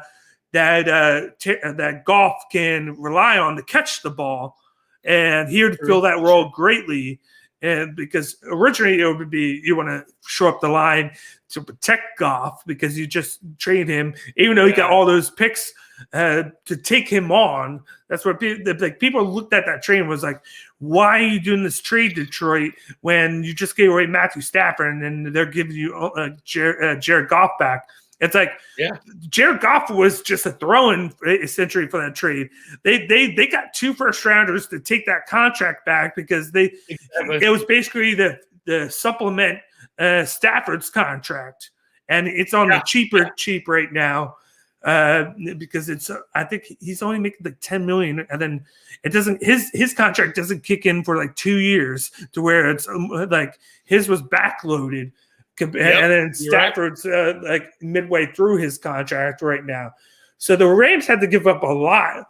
Speaker 4: that Goff can rely on to catch the ball, and he would fill that role greatly. And because originally it would be you want to shore up the line to protect Goff because you just trade him, even though he got all those picks to take him on. That's what people looked at that trade and was like, why are you doing this trade, Detroit, when you just gave away Matthew Stafford and then they're giving you Jared Goff back? It's like Jared Goff was just a throw-in essentially for that trade. They got 2 first-rounders to take that contract back because it was basically the supplement Stafford's contract, and it's on the cheap right now because it's I think he's only making like $10 million, and then it doesn't his contract doesn't kick in for like 2 years to where it's like his was backloaded. And then Stafford's like midway through his contract right now. So the Rams had to give up a lot,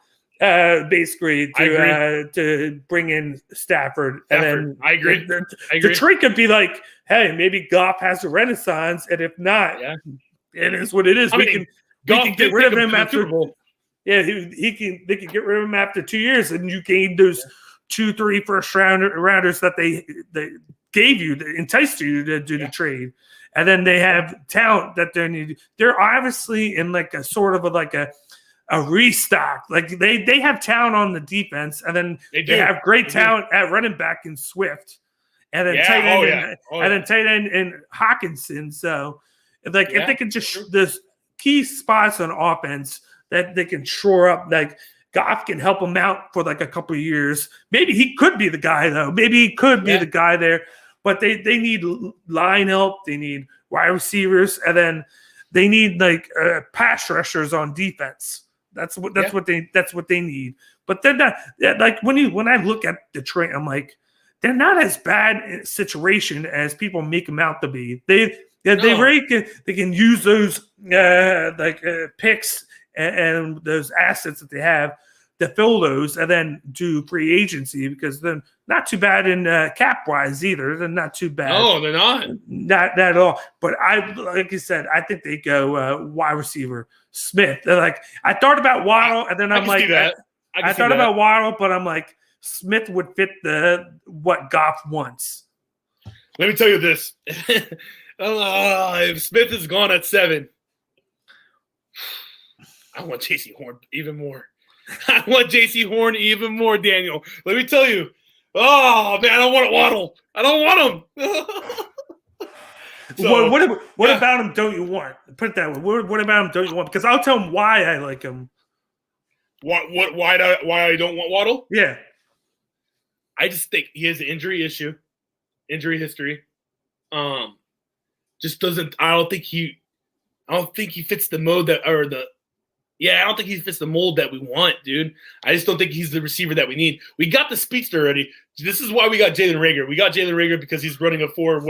Speaker 4: basically, to bring in Stafford. And then
Speaker 2: I agree.
Speaker 4: Detroit could be like, hey, maybe Goff has a renaissance. And if not, it is what it is. We can get rid of him after. Yeah, they can get rid of him after 2 years, and you gain those 2-3 first rounders that they gave you, that enticed you to do the trade. And then they have talent that they need. They're obviously in like a sort of a restock. Like they have talent on the defense, and then they have great talent at running back in Swift, and then tight end and Hawkinson. So if they can just there's key spots on offense that they can shore up, like Goff can help him out for like a couple of years. Maybe he could be the guy though. Maybe he could be the guy there. But they need line help, they need wide receivers, and then they need like pass rushers on defense. That's what they need. But they're not like when I look at Detroit, I'm like, they're not as bad a situation as people make them out to be. They can use those picks and those assets that they have to fill those, and then do free agency because they're not too bad in cap wise either. They're not too bad.
Speaker 2: No, they're not.
Speaker 4: Not at all. But like you said, I think they go wide receiver Smith. They're like, I thought about Waddle, and then I'm like, I thought about Waddle, but I'm like, Smith would fit what Goff wants.
Speaker 2: Let me tell you this: if Smith is gone at 7, I want J.C. Horn even more. I want J.C. Horn even more, Daniel. Let me tell you. Oh, man, I don't want Waddle. I don't want him.
Speaker 4: What about him don't you want? Put it that way. What about him don't you want? Because I'll tell him why I like him.
Speaker 2: Why I don't want Waddle?
Speaker 4: Yeah.
Speaker 2: I just think he has an injury history. Just doesn't. I don't think he fits the mode I don't think he fits the mold that we want, dude. I just don't think he's the receiver that we need. We got the speedster already. This is why we got Jalen Reagor. We got Jalen Reagor because he's running a 4.3,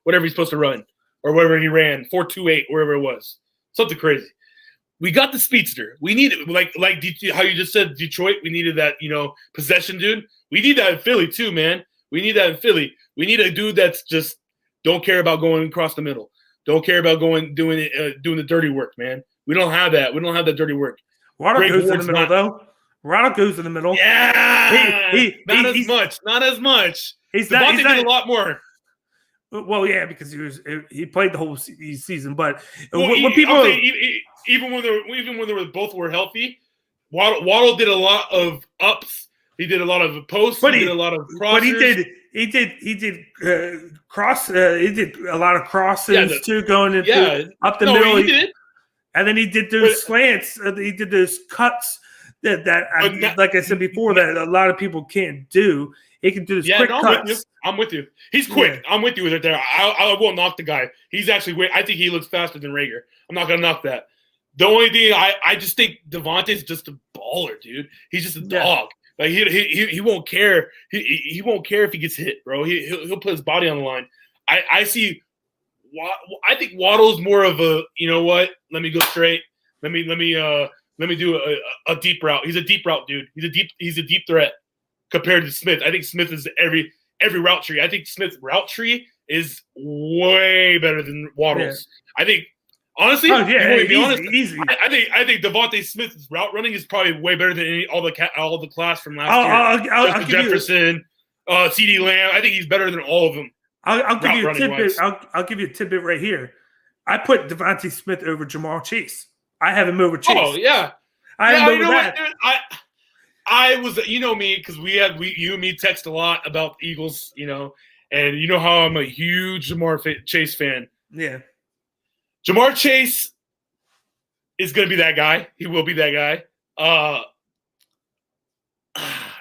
Speaker 2: whatever he's supposed to run, or whatever he ran, 4.28, wherever it was, something crazy. We got the speedster. We need it, like how you just said, Detroit. We needed that, possession, dude. We need that in Philly too, man. We need that in Philly. We need a dude that's just don't care about going across the middle. Don't care about doing the dirty work, man. We don't have that. We don't have that dirty work.
Speaker 4: Waddle goes in the middle, though. Waddle goes in the middle.
Speaker 2: Yeah, not as much. Devontae did a lot more.
Speaker 4: Well, yeah, because he played the whole season. But
Speaker 2: even when they were both were healthy, Waddle did a lot of ups. He did a lot of posts. He did a lot of crossers.
Speaker 4: But he did a lot of crosses too, going up the middle.
Speaker 2: He did.
Speaker 4: And then he did those slants. He did those cuts like I said before, that a lot of people can't do. He can do those quick cuts.
Speaker 2: I'm with you. He's quick. Yeah. I'm with you with it there. I won't knock the guy. He's actually I think he looks faster than Reagor. I'm not gonna knock that. The only thing I just think Devontae's just a baller, dude. He's just a dog. Like he won't care. He won't care if he gets hit, bro. He'll put his body on the line. I think Waddle's more of a, you know what? Let me go straight. Let me do a deep route. He's a deep route dude. He's a deep threat compared to Smith. I think Smith is every route tree. I think Smith's route tree is way better than Waddle's. Yeah. I think honestly, easy. I think Devontae Smith's route running is probably way better than all the class from last year.
Speaker 4: I'll
Speaker 2: Jefferson, CeeDee Lamb. I think he's better than all of them.
Speaker 4: I'll give you a tidbit. I'll give you a tidbit right here. I put Devontae Smith over Ja'Marr Chase. I have him over Chase.
Speaker 2: Oh yeah,
Speaker 4: I have him over that.
Speaker 2: What, I was, me, because you and me text a lot about the Eagles, and you know how I'm a huge Ja'Marr Chase fan.
Speaker 4: Yeah,
Speaker 2: Ja'Marr Chase is going to be that guy. He will be that guy.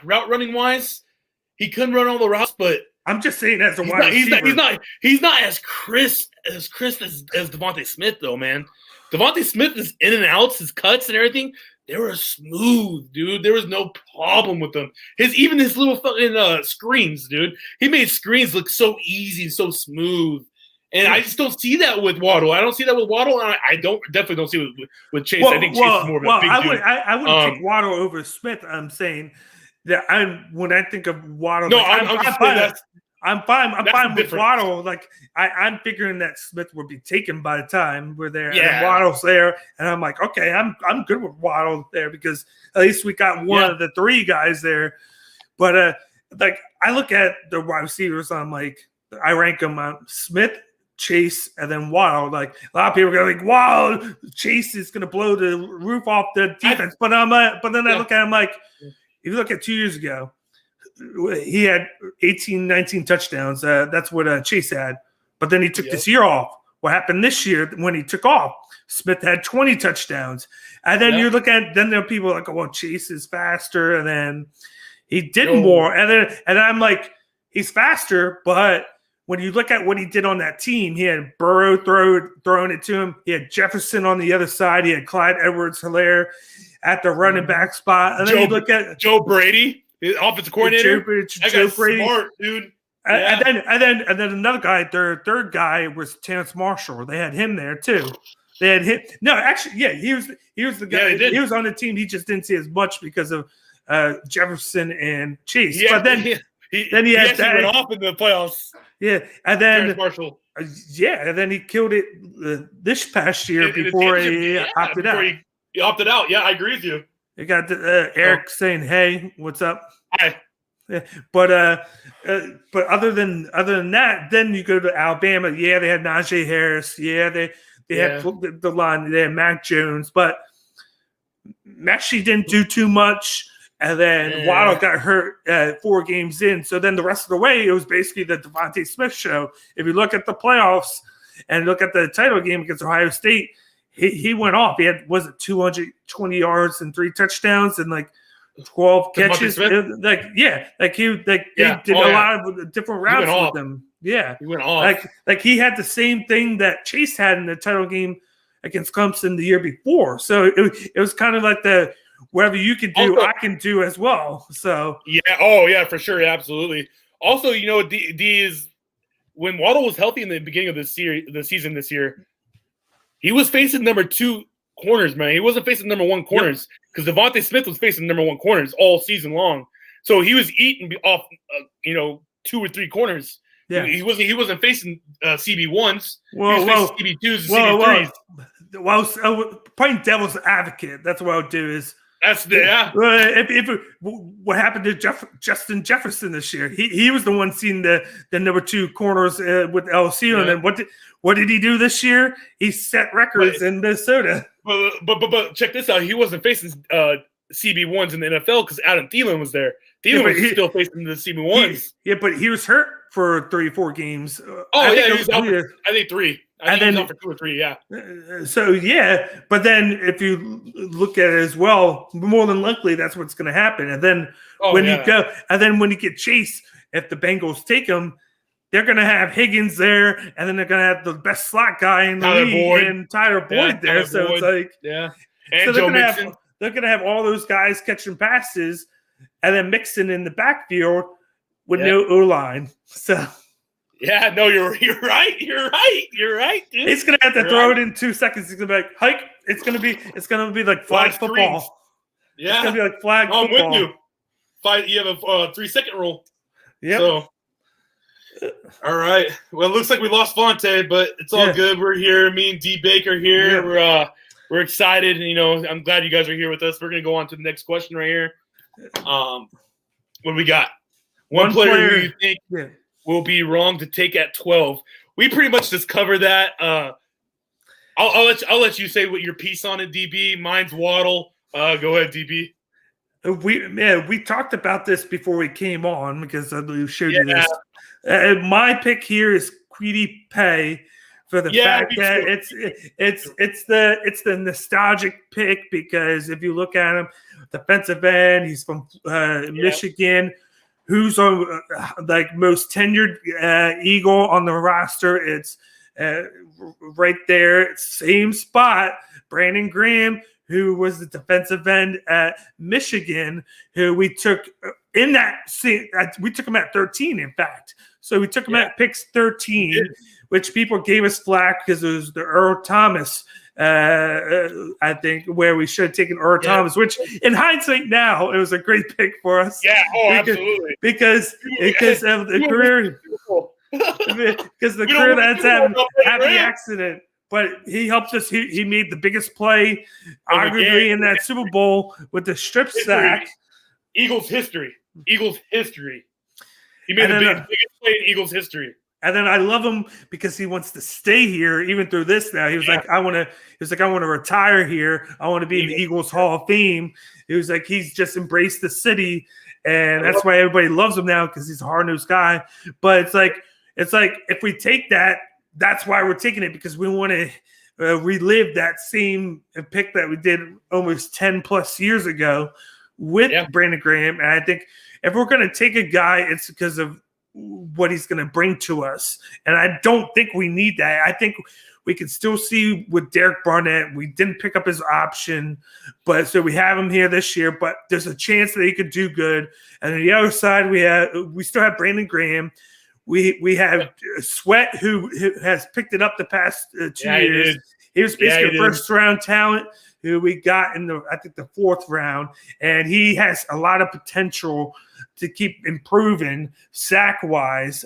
Speaker 2: Route running wise, he couldn't run all the routes, but
Speaker 4: I'm just saying as a wide receiver.
Speaker 2: He's not as crisp as Devontae Smith, though, man. Devontae Smith is in and outs, his cuts and everything. They were smooth, dude. There was no problem with them. Even his little fucking screens, dude. He made screens look so easy, so smooth. And I just don't see that with Waddle. I don't see that with Waddle, and I definitely don't see it with Chase. I think Chase is more of a big dude.
Speaker 4: I wouldn't take Waddle over Smith. I'm saying that when I think of Waddle, I'm fine with Waddle. Like I'm figuring that Smith would be taken by the time we're there, and Waddle's there, and I'm like, okay, I'm good with Waddle there because at least we got one of the three guys there. But like I look at the wide receivers, I'm like, I rank them Smith, Chase, and then Waddle. Like a lot of people go like, wow, Chase is gonna blow the roof off the defense. But then I look at him like, if you look at 2 years ago, he had 18, 19 touchdowns. That's what Chase had. But then he took this year off. What happened this year when he took off? Smith had 20 touchdowns. And then you look at, then there are people like, oh, well, Chase is faster. And then he did more. And then I'm like, he's faster. But when you look at what he did on that team, he had Burrow throwing it to him. He had Jefferson on the other side. He had Clyde Edwards-Helaire at the running back spot. And then you look at
Speaker 2: Joe Brady. His offensive coordinator,
Speaker 4: Joe Brady,
Speaker 2: smart dude.
Speaker 4: And then another guy, their third guy was Terrence Marshall. They had him there too. They had him. No, actually, he was the guy. Yeah, he was on the team. He just didn't see as much because of Jefferson and Chase. But then he
Speaker 2: went off in the playoffs.
Speaker 4: Yeah, and then
Speaker 2: Terrence Marshall.
Speaker 4: And then he killed it this past year before he opted out.
Speaker 2: He opted out. Yeah, I agree with you.
Speaker 4: You got Eric saying, "Hey, what's up?"
Speaker 2: Hi.
Speaker 4: Yeah, but other than that, then you go to Alabama. Yeah, they had Najee Harris. Yeah, they had the line. They had Mac Jones, but actually didn't do too much. And then Waddle got hurt 4 games in. So then the rest of the way, it was basically the Devontae Smith show. If you look at the playoffs and look at the title game against Ohio State. He went off. He had 220 yards and 3 touchdowns, and like 12 catches. He did a lot of different routes with them. Yeah.
Speaker 2: He went off.
Speaker 4: Like he had the same thing that Chase had in the title game against Clemson the year before. So it was kind of like whatever you can do, also, I can do as well. So
Speaker 2: for sure, absolutely. Also, D is when Waddle was healthy in the beginning of the season this year, he was facing number 2 corners, man. He wasn't facing number 1 corners because Devontae Smith was facing number 1 corners all season long. So he was eating off, 2 or 3 corners. Yeah, he wasn't facing CB1s. He was facing CB2s and CB3s.
Speaker 4: Well, playing devil's advocate, that's what I'll do is.
Speaker 2: That's
Speaker 4: what happened to Justin Jefferson this year? He was the one seeing the number 2 corners with LSU, and then what did he do this year? He set records in Minnesota.
Speaker 2: But check this out. He wasn't facing CB1s in the NFL because Adam Thielen was there. Thielen was still facing the CB1s.
Speaker 4: But he was hurt for 3-4 games.
Speaker 2: He was out for, I think 3. I think he was out for 2 or 3, yeah.
Speaker 4: But then if you look at it as well, more than likely that's what's going to happen. And then when you get Chase, if the Bengals take him, they're going to have Higgins there, and then they're going to have the best slot guy in the league and Tyler Boyd there. So it's like,
Speaker 2: and
Speaker 4: so
Speaker 2: Joe Mixon.
Speaker 4: They're going to have all those guys catching passes, and then Mixon in the backfield with no O-line. So.
Speaker 2: Yeah, no, you're right. You're right, dude.
Speaker 4: He's gonna have to throw it in 2 seconds. He's gonna be like, hike. It's gonna be like flag football.
Speaker 2: Screens. Yeah,
Speaker 4: it's gonna be like flag football.
Speaker 2: I'm with you. You have a 3-second rule.
Speaker 4: Yeah.
Speaker 2: So, all right. Well, it looks like we lost Fonte, but it's all good. We're here. Me and D Baker here. Yeah. We're excited. I'm glad you guys are here with us. We're gonna go on to the next question right here. What do we got? One player who you think will be wrong to take at 12. We pretty much just covered that. I'll let you say what your piece on it, DB. Mine's Waddle. Go ahead, DB.
Speaker 4: We talked about this before we came on because I showed you this. My pick here is Kwity Paye for the fact that it's the nostalgic pick because if you look at him, defensive end, he's from Michigan. Who's on most tenured Eagle on the roster? It's right there, same spot. Brandon Graham, who was the defensive end at Michigan, who we took in that. We took him at 13, in fact. So we took him at picks 13, which people gave us flack because it was the Earl Thomas. I think where we should have taken Earl Thomas, which in hindsight now it was a great pick for us.
Speaker 2: Yeah, absolutely.
Speaker 4: Because of the career, because the career that's had happy accident. But he helped us. He made the biggest play, arguably, in that Super Bowl with the strip sack.
Speaker 2: Eagles history. He made the biggest play in Eagles history.
Speaker 4: And then I love him because he wants to stay here even through this. Now he was like, I want to retire here. I want to be in the Eagles Hall of Fame. It was like he's just embraced the city, and that's why everybody loves him now because he's a hard-nosed guy. But it's like if we take that, that's why we're taking it because we want to relive that same pick that we did almost 10 plus years ago with Brandon Graham. And I think if we're going to take a guy, it's because of what he's going to bring to us. And I don't think we need that. I think we can still see with Derek Barnett, we didn't pick up his option, but so we have him here this year, but there's a chance that he could do good. And on the other side, we still have Brandon Graham. We have Sweat, who has picked it up the past 2 years. He was basically a first-round talent who we got in the 4th round, and he has a lot of potential to keep improving sack-wise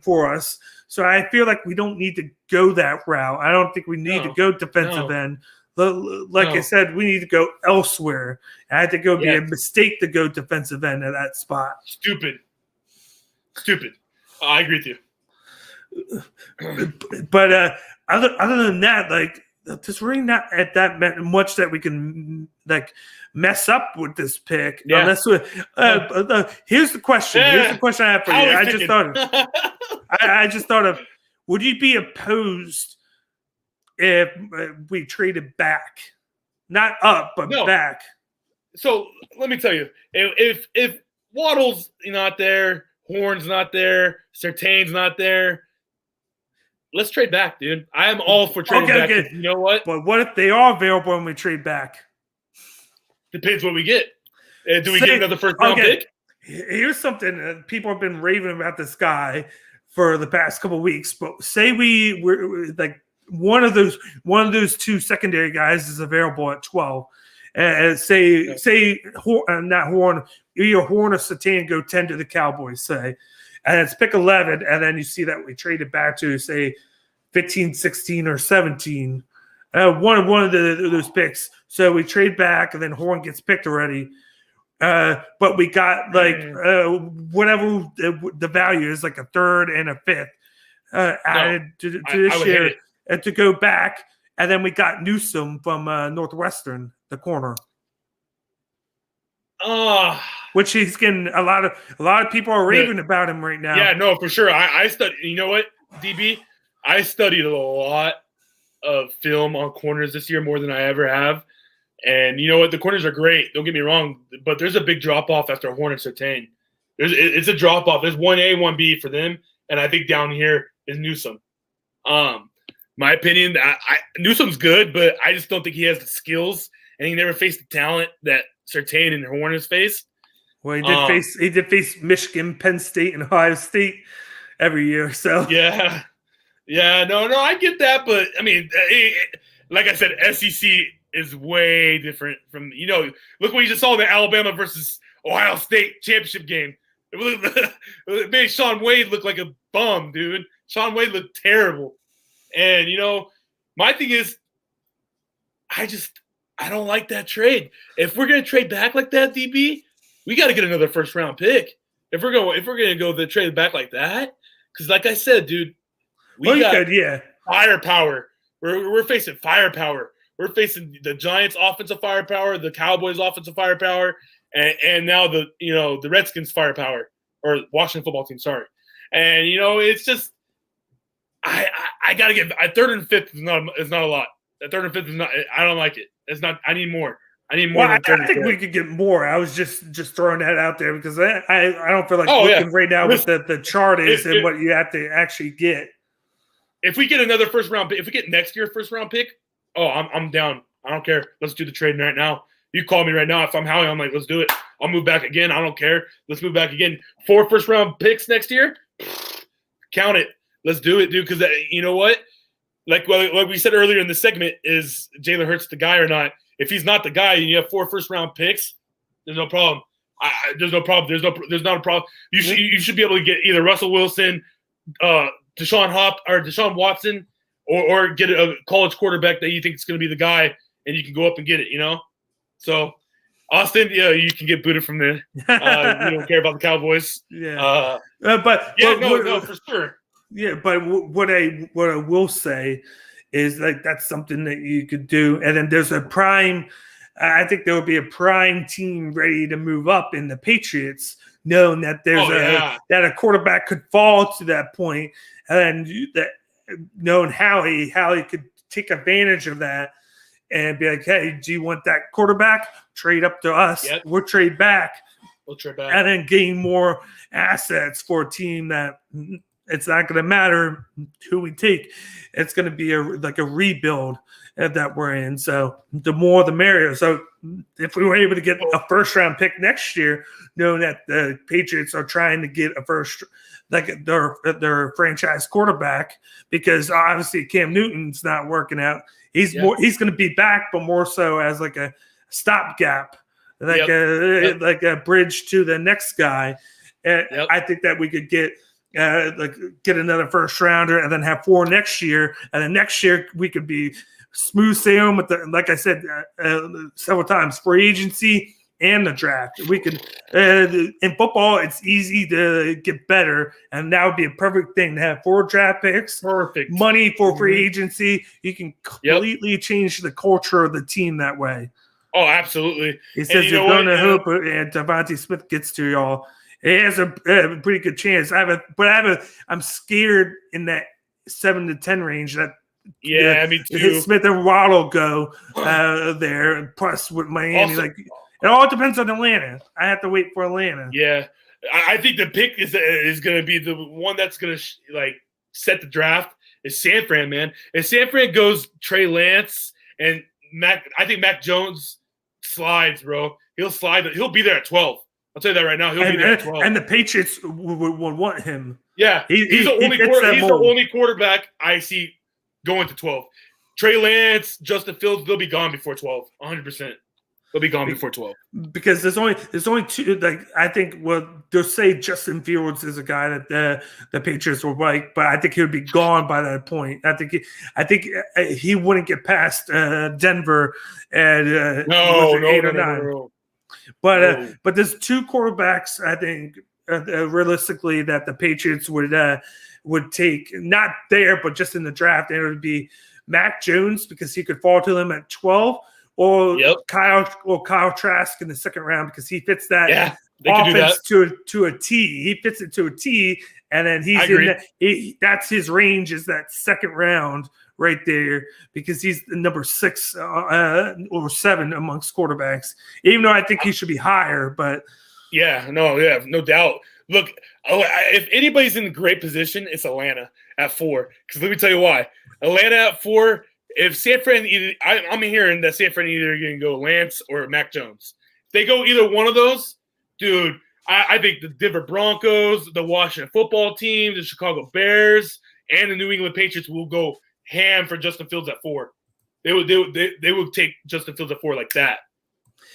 Speaker 4: for us. So I feel like we don't need to go that route. I don't think we need to go defensive end. I said, we need to go elsewhere. And I think it would be a mistake to go defensive end at that spot.
Speaker 2: Stupid. I agree with you.
Speaker 4: But other than that, there's really not at that much that we can mess up with this pick.
Speaker 2: Yeah.
Speaker 4: Unless here's the question. Here's the question I have for you. I just thought of, would you be opposed if we traded back, not up but back?
Speaker 2: So let me tell you, if Waddle's not there, Horn's not there, Surtain's not there, let's trade back, dude. I am all for trading back.
Speaker 4: Okay.
Speaker 2: You know what?
Speaker 4: But what if they are available and we trade back?
Speaker 2: Depends what we get. Do we get another first-round pick?
Speaker 4: Here's something people have been raving about this guy for the past couple of weeks. But say we're like one of those two secondary guys is available at 12. Say not Horn, either Horn or Surtain go 10 to the Cowboys, say, and it's pick 11, and then you see that we traded back to say 15, 16, or 17. One of those picks. So we trade back, and then Horn gets picked already. But we got whatever the value is, like a third and a fifth added to this year, and to go back. And then we got Newsome from Northwestern, the corner. Which he's getting a lot of people are raving about him right now.
Speaker 2: Yeah, no, for sure. I studied. You know what, DB? I studied a lot of film on corners this year, more than I ever have. And you know what? The corners are great. Don't get me wrong, but there's a big drop off after Horn and Surtain. It's a drop off. There's 1A, 1B for them, and I think down here is Newsome. My opinion, Newsome's good, but I just don't think he has the skills, and he never faced the talent that Surtain and Horn has faced.
Speaker 4: Well, he did face Michigan, Penn State, and Ohio State every year. So
Speaker 2: yeah, no, I get that, but I mean, like I said, SEC is way different from Look what you just saw in the Alabama versus Ohio State championship game. It made Sean Wade look like a bum, dude. Sean Wade looked terrible. And, my thing is, I don't like that trade. If we're going to trade back like that, DB, we got to get another first-round pick. If we're going to go the trade back like that, because like I said, dude, we got firepower. We're facing firepower. We're facing the Giants' offensive firepower, the Cowboys' offensive firepower, and now the Redskins' firepower, or Washington football team. Sorry, and it's just. I gotta get a third and fifth is not a lot. That third and fifth is not. I don't like it. It's not. I need more. I need more.
Speaker 4: Well, I think we could get more. I was just throwing that out there because I don't feel like looking right now what the chart is and what you have to actually get.
Speaker 2: If we get another first round pick, if we get next year first round pick, I'm down. I don't care. Let's do the trade right now. You call me right now. If I'm Howie, I'm like, let's do it. I'll move back again. I don't care. Let's move back again. 4 first round picks next year. Count it. Let's do it, dude, because you know what? Like we said earlier in the segment, is Jalen Hurts the guy or not? If he's not the guy and you have 4 first-round picks, there's no problem. There's no problem. There's not a problem. You should be able to get either Russell Wilson, Deshaun Watson, or get a college quarterback that you think is going to be the guy, and you can go up and get it, So, Austin, you can get booted from there. You don't care about the Cowboys.
Speaker 4: Yeah.
Speaker 2: No, for sure.
Speaker 4: Yeah, but what I will say is like that's something that you could do. And then there's a prime – I think there will be a prime team ready to move up in the Patriots, knowing that there's that a quarterback could fall to that point, and that knowing Howie could take advantage of that and be like, hey, do you want that quarterback? Trade up to us.
Speaker 2: Yep.
Speaker 4: We'll trade back.
Speaker 2: And
Speaker 4: then gain more assets for a team that – it's not going to matter who we take. It's going to be a rebuild that we're in. So the more the merrier. So if we were able to get a first-round pick next year, knowing that the Patriots are trying to get a first, like their franchise quarterback, because obviously Cam Newton's not working out. He's going to be back, but more so as like a stopgap, like a bridge to the next guy. I think that we could get another first rounder and then have 4 next year. And then next year we could be smooth sailing with like I said several times, free agency and the draft. We could, in football, it's easy to get better. And that would be a perfect thing to have 4 draft picks,
Speaker 2: perfect
Speaker 4: money for free agency. You can completely change the culture of the team that way.
Speaker 2: Oh, absolutely.
Speaker 4: He says you're going to hope and Devontae Smith gets to y'all. It has a pretty good chance. I'm scared in that 7 to 10 range that
Speaker 2: me too.
Speaker 4: Smith and Waddle go there. Plus with Miami,
Speaker 2: also,
Speaker 4: It all depends on Atlanta. I have to wait for Atlanta.
Speaker 2: Yeah, I think the pick is going to be the one that's going to set the draft is San Fran, man. If San Fran goes Trey Lance and Mac, I think Mac Jones slides, bro. He'll slide. He'll be there at 12. I'll tell you that right now. He'll be there at 12.
Speaker 4: And the Patriots would want him.
Speaker 2: Yeah, he's the only quarterback I see going to 12. Trey Lance, Justin Fields, they'll be gone before 12. 100%. They'll be gone before 12.
Speaker 4: Because there's only two. Like I think, they'll say Justin Fields is a guy that the Patriots will like, but I think he would be gone by that point. I think he wouldn't get past Denver at
Speaker 2: no.
Speaker 4: 9. But there's two quarterbacks I think realistically that the Patriots would take, not there, but just in the draft, and it would be Mac Jones because he could fall to them at 12. Or Kyle Trask in the second round because he fits that offense to a T. He fits it to a T, and then that's his range is that second round right there because he's the number 6 or 7 amongst quarterbacks. Even though I think he should be higher, but
Speaker 2: no doubt. Look, if anybody's in a great position, it's Atlanta at 4. Because let me tell you why. Atlanta at 4. If San Fran I'm hearing that San Fran either going to go Lance or Mac Jones. If they go either one of those, dude, I think the Denver Broncos, the Washington football team, the Chicago Bears, and the New England Patriots will go ham for Justin Fields at 4. They would take Justin Fields at 4 like that.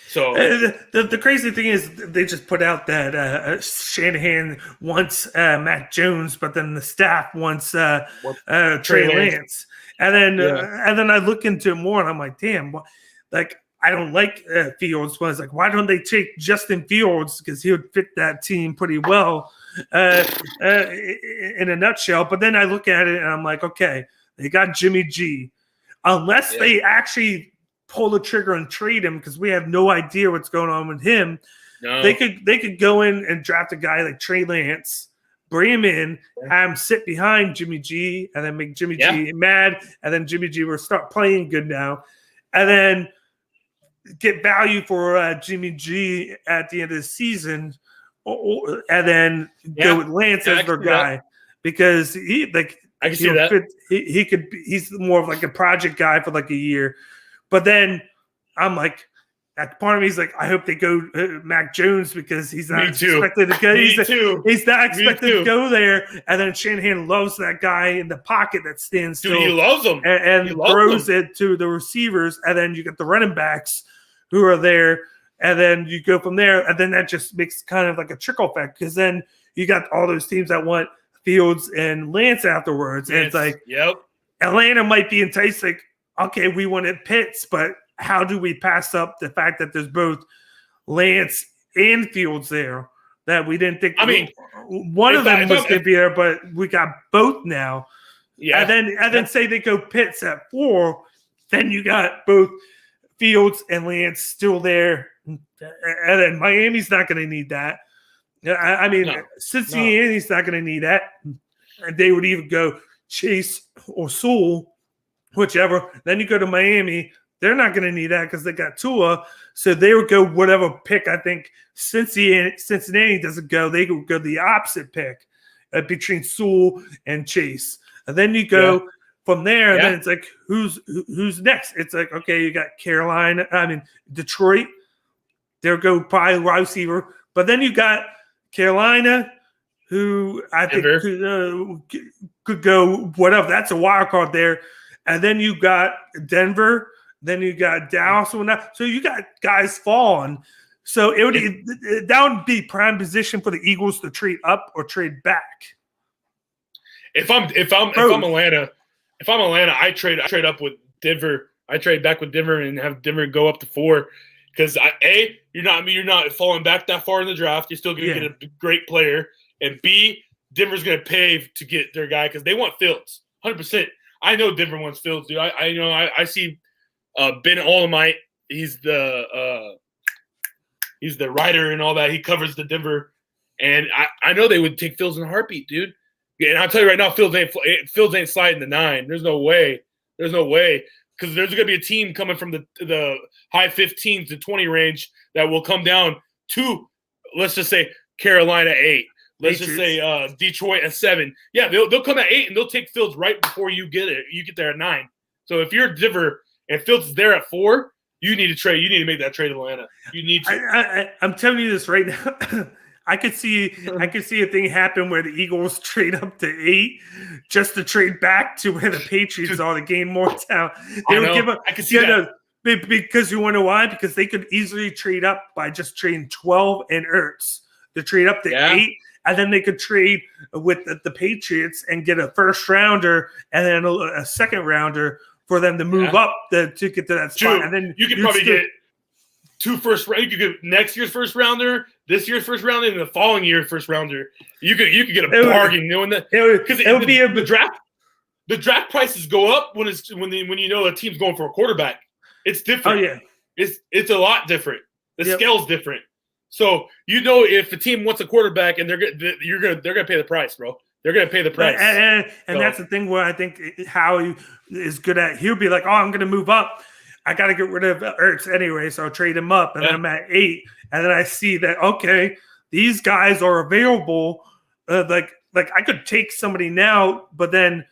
Speaker 2: So
Speaker 4: the crazy thing is they just put out that Shanahan wants Mac Jones, but then the staff wants Trey Lance. And then I look into it more, and I'm like, damn, I don't like Fields. But I was like, why don't they take Justin Fields because he would fit that team pretty well in a nutshell. But then I look at it, and I'm like, okay, they got Jimmy G. Unless they actually pull the trigger and trade him because we have no idea what's going on with him, they could go in and draft a guy like Trey Lance, bring him in, have him sit behind Jimmy G, and then make Jimmy G mad, and then Jimmy G will start playing good now, and then get value for Jimmy G at the end of the season, and then go with Lance as their guy because
Speaker 2: I can see that
Speaker 4: he's more of like a project guy for like a year, but then I'm like. Part of me is like, I hope they go Mac Jones because he's not expected to go. He's not expected to go there. And then Shanahan loves that guy in the pocket that stands still.
Speaker 2: He loves him
Speaker 4: and throws it to the receivers. And then you get the running backs who are there. And then you go from there. And then that just makes kind of like a trickle effect because then you got all those teams that want Fields and Lance afterwards. And it's like, Atlanta might be enticed. Like, okay, we wanted Pitts, but how do we pass up the fact that there's both Lance and Fields there that we didn't think? One of them was going to be there, but we got both now. Yeah, and then say they go Pitts at 4, then you got both Fields and Lance still there, and then Miami's not going to need that. Cincinnati's not going to need that, and they would either go Chase or Sewell, whichever. Then you go to Miami. They're not going to need that because they got Tua. So they would go whatever pick. I think Cincinnati doesn't go. They would go the opposite pick between Sewell and Chase. And then you go from there. And then it's like, who's next? It's like, okay, you got Detroit. They'll go probably wide receiver. But then you got Carolina, who I think could go whatever. That's a wild card there. And then you got Denver. Then you got Dallas and that. So you got guys falling. So that would be prime position for the Eagles to trade up or trade back.
Speaker 2: If I'm Atlanta, I trade up with Denver. I trade back with Denver and have Denver go up to 4 because you're not falling back that far in the draft. You're still going to get a great player, and B, Denver's going to pay to get their guy because they want Fields 100%. I know Denver wants Fields, dude. I see. Ben Olamite, he's the writer and all that. He covers the Denver, and I know they would take Fields in a heartbeat, dude. And I'll tell you right now, Fields ain't sliding the 9. There's no way. because there's going to be a team coming from the high 15 to 20 range that will come down to, let's just say, Carolina 8. Let's just say Detroit at 7. Yeah, they'll come at 8 and they'll take Fields right before you get it. You get there at 9. So if you're Denver and Fields is there at 4, you need to trade. You need to make that trade, Atlanta. You need to.
Speaker 4: I'm telling you this right now. I could see a thing happen where the Eagles trade up to 8 just to trade back to where the Patriots are to gain more talent. They would give up.
Speaker 2: I can see that.
Speaker 4: Because you want to know why? Because they could easily trade up by just trading 12 and Ertz to trade up to 8. And then they could trade with the Patriots and get a first rounder and then a second rounder for them to move up to get to that spot. And then
Speaker 2: you could probably get 2 first round. You could get next year's first rounder, this year's first rounder, and the following year's first rounder. You could get a bargain knowing that because the draft prices go up when you know a team's going for a quarterback. It's different.
Speaker 4: Oh yeah,
Speaker 2: it's a lot different. The scale's different. So you know if the team wants a quarterback and they're gonna pay the price, bro. They're gonna pay the price.
Speaker 4: And that's the thing where I think Howie is good at. He'll be like, "Oh, I'm gonna move up. I got to get rid of Ertz anyway, so I'll trade him up." And then I'm at 8, and then I see that okay, these guys are available. Like I could take somebody now, but then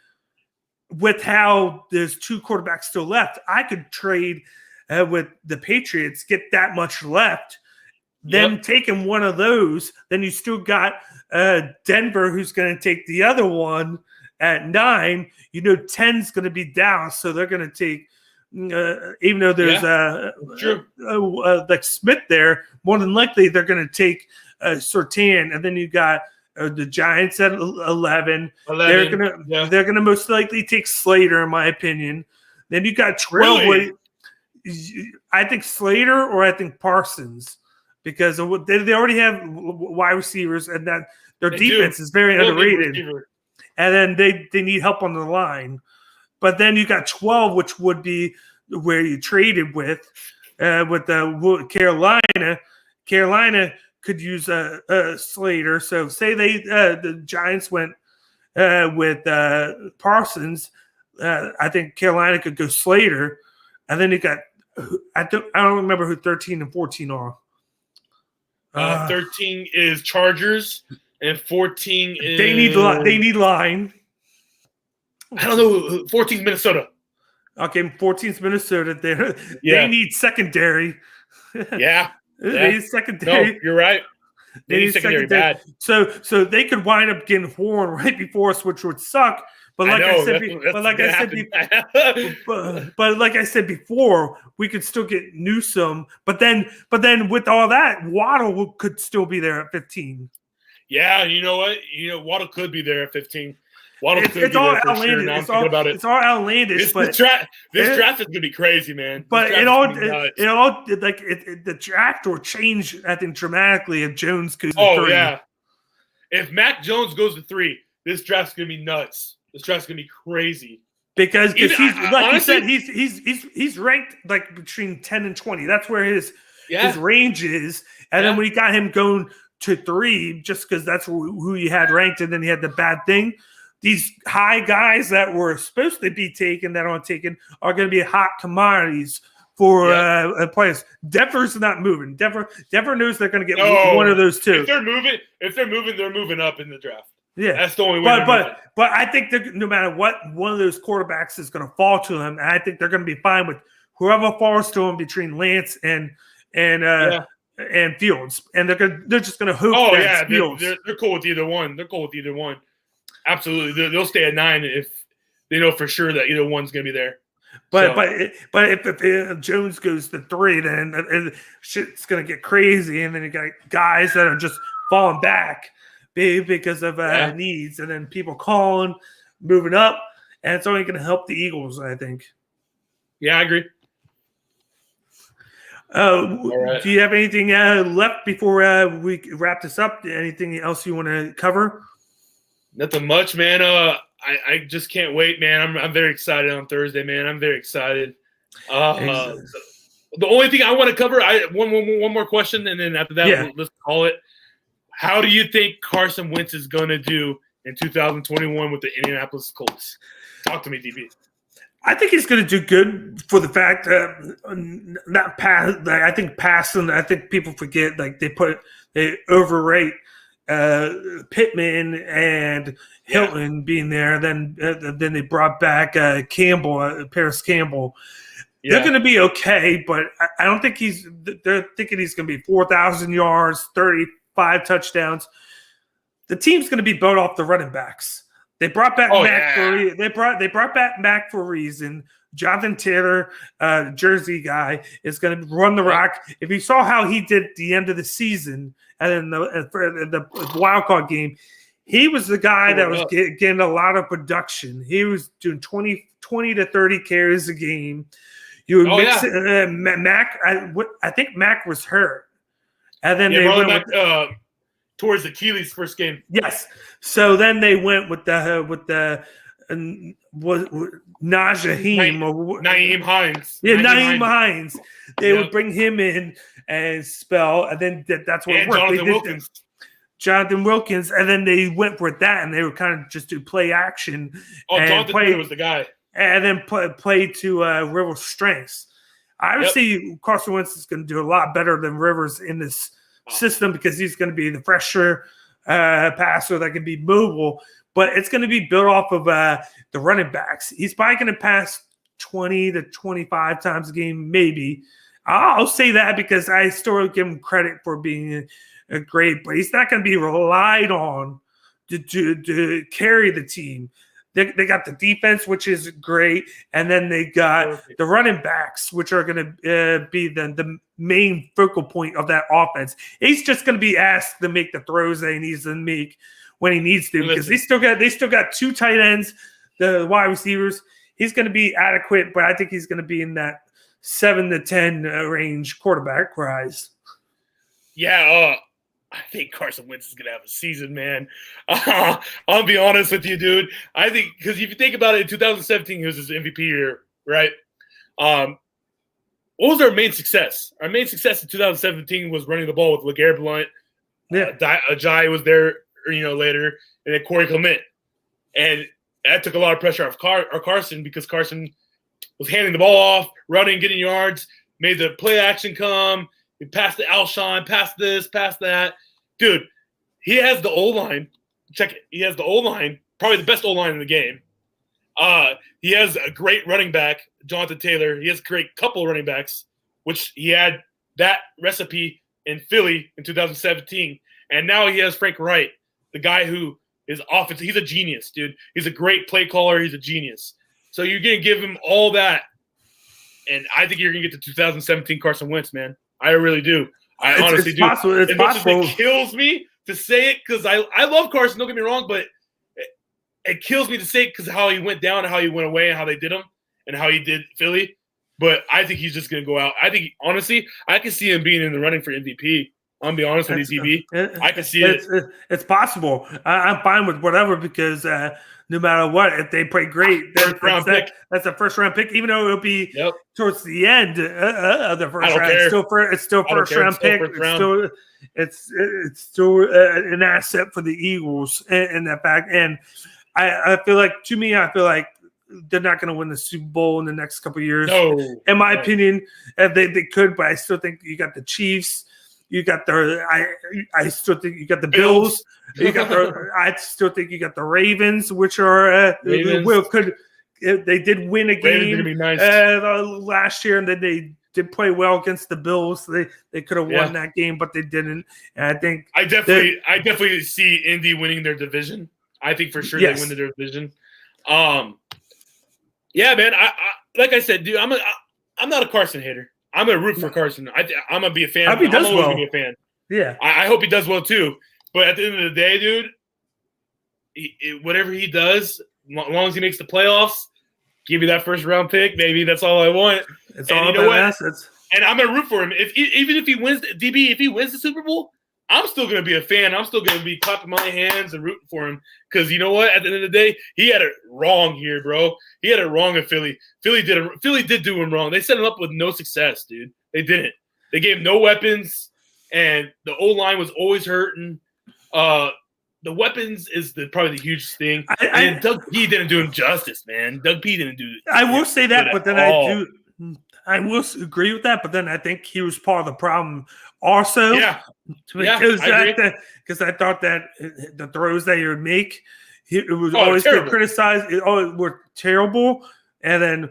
Speaker 4: with how there's 2 quarterbacks still left, I could trade with the Patriots, get that much left. Then taking one of those, then you still got Denver, who's going to take the other one at 9. You know, 10's going to be down, so they're going to take. Even though there's like Smith there, more than likely they're going to take Surtain, and then you got the Giants at 11. They're gonna most likely take Slater, in my opinion. Then you got 12.
Speaker 2: Really?
Speaker 4: I think Slater or I think Parsons, because they already have wide receivers, and that their defense is very underrated. And then they need help on the line. But then you got 12, which would be where you traded with the Carolina. Carolina could use a Slater. So say the Giants went with Parsons. I think Carolina could go Slater, and then you got I don't remember who 13 and 14 are.
Speaker 2: 13 is Chargers, and 14 is
Speaker 4: they need line.
Speaker 2: I don't know. 14 is Minnesota.
Speaker 4: Okay, 14's Minnesota. They need secondary.
Speaker 2: Yeah.
Speaker 4: They need secondary.
Speaker 2: No, you're right. They need secondary bad.
Speaker 4: So they could wind up getting Horn right before us, which would suck. But like I said before, we could still get Newsome. But then with all that, Waddle could still be there at 15.
Speaker 2: Yeah, you know what? Waddle could be there at 15.
Speaker 4: It's all outlandish. It's all outlandish.
Speaker 2: This draft is gonna be crazy, man.
Speaker 4: But the draft will change, I think, dramatically if Jones goes to 3.
Speaker 2: Yeah. If Mac Jones goes to 3, this draft's gonna be nuts. This draft's gonna be crazy.
Speaker 4: Because he's honestly, you said, he's ranked like between 10 and 20. That's where his range is. And then when you got him going to 3, just because that's who you had ranked, and then he had the bad thing. These high guys that were supposed to be taken that aren't taken are going to be hot commodities for players. Denver's not moving. Denver knows they're going to get one of those 2.
Speaker 2: If they're moving, they're moving up in the draft.
Speaker 4: Yeah,
Speaker 2: that's the only way.
Speaker 4: But I think that no matter what, one of those quarterbacks is going to fall to them, and I think they're going to be fine with whoever falls to them between Lance and Fields, and they're just going to hope. Fields.
Speaker 2: They're cool with either one. Absolutely, they'll stay at 9 if they know for sure that either one's going to be there.
Speaker 4: But if Jones goes to 3, then shit's going to get crazy, and then you got guys that are just falling back because of needs, and then people calling, moving up, and it's only going to help the Eagles, I think.
Speaker 2: Yeah, I agree.
Speaker 4: Right. Do you have anything left before we wrap this up? Anything else you want to cover?
Speaker 2: Nothing much, man. I just can't wait, man. I'm very excited on Thursday, man. I'm very excited. The only thing I want to cover, one more question, and then after that, let's call it. How do you think Carson Wentz is going to do in 2021 with the Indianapolis Colts? Talk to me, DB.
Speaker 4: I think he's going to do good for the fact that not pass. I think passing. I think people forget they overrate Pittman and Hilton being there. Then they brought back Paris Campbell. Yeah. They're going to be okay, but I don't think they're thinking he's going to be 4,000 yards, 35 touchdowns. The team's going to be built off the running backs. They brought back They brought back Mac for a reason. Jonathan Taylor, Jersey guy, is going to run the rock. If you saw how he did at the end of the season and in the wild card game, he was the guy that was getting a lot of production. He was doing 20 to 30 carries a game. You would mix Mac. I think Mac was hurt, and then they went
Speaker 2: back towards Achilles' first game.
Speaker 4: Yes. So then they went with the Nyheim
Speaker 2: Hines.
Speaker 4: Yeah, Nyheim Hines. They would bring him in and spell, and then that's what worked. Jonathan Wilkins, and then they went with that, and they were kind of just do play action.
Speaker 2: Jonathan Taylor was the guy.
Speaker 4: And then play to Rivers' strengths. I would see Carson Wentz is going to do a lot better than Rivers in this system because he's going to be the fresher passer that can be mobile. But it's going to be built off of the running backs. He's probably going to pass 20 to 25 times a game, maybe. I'll say that because I still give him credit for being great, but he's not going to be relied on to carry the team. They got the defense, which is great, and then they got the running backs, which are going to be the main focal point of that offense. He's just going to be asked to make the throws that he needs to make when he needs to, because they still got two tight ends, the wide receivers. He's going to be adequate, but I think he's going to be in that 7 to 10 range quarterback rise.
Speaker 2: Yeah, I think Carson Wentz is going to have a season, man. I'll be honest with you, dude. I think because if you think about it, in 2017, he was his MVP year, right? What was our main success? Our main success in 2017 was running the ball with LeGarrette Blount. Ajayi was there, later, and then Corey Clement. And that took a lot of pressure off Carson because Carson was handing the ball off, running, getting yards, made the play action come. He passed to Alshon, passed this, passed that. Dude, he has the O-line. Check it. He has the O-line, probably the best O-line in the game. He has a great running back, Jonathan Taylor. He has a great couple running backs, which he had that recipe in Philly in 2017. And now he has Frank Wright, the guy who is offensive. He's a genius, dude. He's a great play caller. He's a genius. So you're going to give him all that. And I think you're going to get the 2017 Carson Wentz, man. I really do. I honestly do.
Speaker 4: It's possible.
Speaker 2: It kills me to say it because I love Carson. Don't get me wrong, but it kills me to say it because of how he went down and how he went away and how they did him and how he did Philly. But I think he's just going to go out. I think, honestly, I can see him being in the running for MVP. I'm going to be honest with you, DB. I can see it.
Speaker 4: It's possible. I'm fine with whatever because no matter what, if they play great, that's a first-round pick, even though it'll be towards the end of the first round. It's still first-round pick. It's still an asset for the Eagles in that fact. And I feel like, they're not going to win the Super Bowl in the next couple of years.
Speaker 2: No.
Speaker 4: In my opinion, they could, but I still think you got the Chiefs. You got I still think you got the Bills. I still think you got the Ravens, which are they did win a game last year, and then they did play well against the Bills. They could have won that game, but they didn't. And I think
Speaker 2: I definitely see Indy winning their division. I think for sure they win their division. Yeah, man. I like I said, dude. I'm not a Carson hater. I'm going to root for Carson. I'm going to be a fan.
Speaker 4: I hope he does well.
Speaker 2: Be a fan.
Speaker 4: Yeah.
Speaker 2: I hope he does well, too. But at the end of the day, dude, whatever he does, as long as he makes the playoffs, give me that first-round pick, baby. That's all I want.
Speaker 4: It's all about assets.
Speaker 2: And I'm going to root for him. Even if he wins, DB, if he wins the Super Bowl, I'm still going to be a fan. I'm still going to be clapping my hands and rooting for him. Because you know what? At the end of the day, he had it wrong here, bro. He had it wrong in Philly. Philly did do him wrong. They set him up with no success, dude. They didn't. They gave him no weapons, and the O-line was always hurting. The the weapons is probably the hugest thing. And Doug P didn't do him justice, man. Doug P didn't do it.
Speaker 4: I will say that, but then I will agree with that, but then I think he was part of the problem also.
Speaker 2: Yeah.
Speaker 4: Because I thought that the throws that he would make, it was always criticized. It always were terrible. And then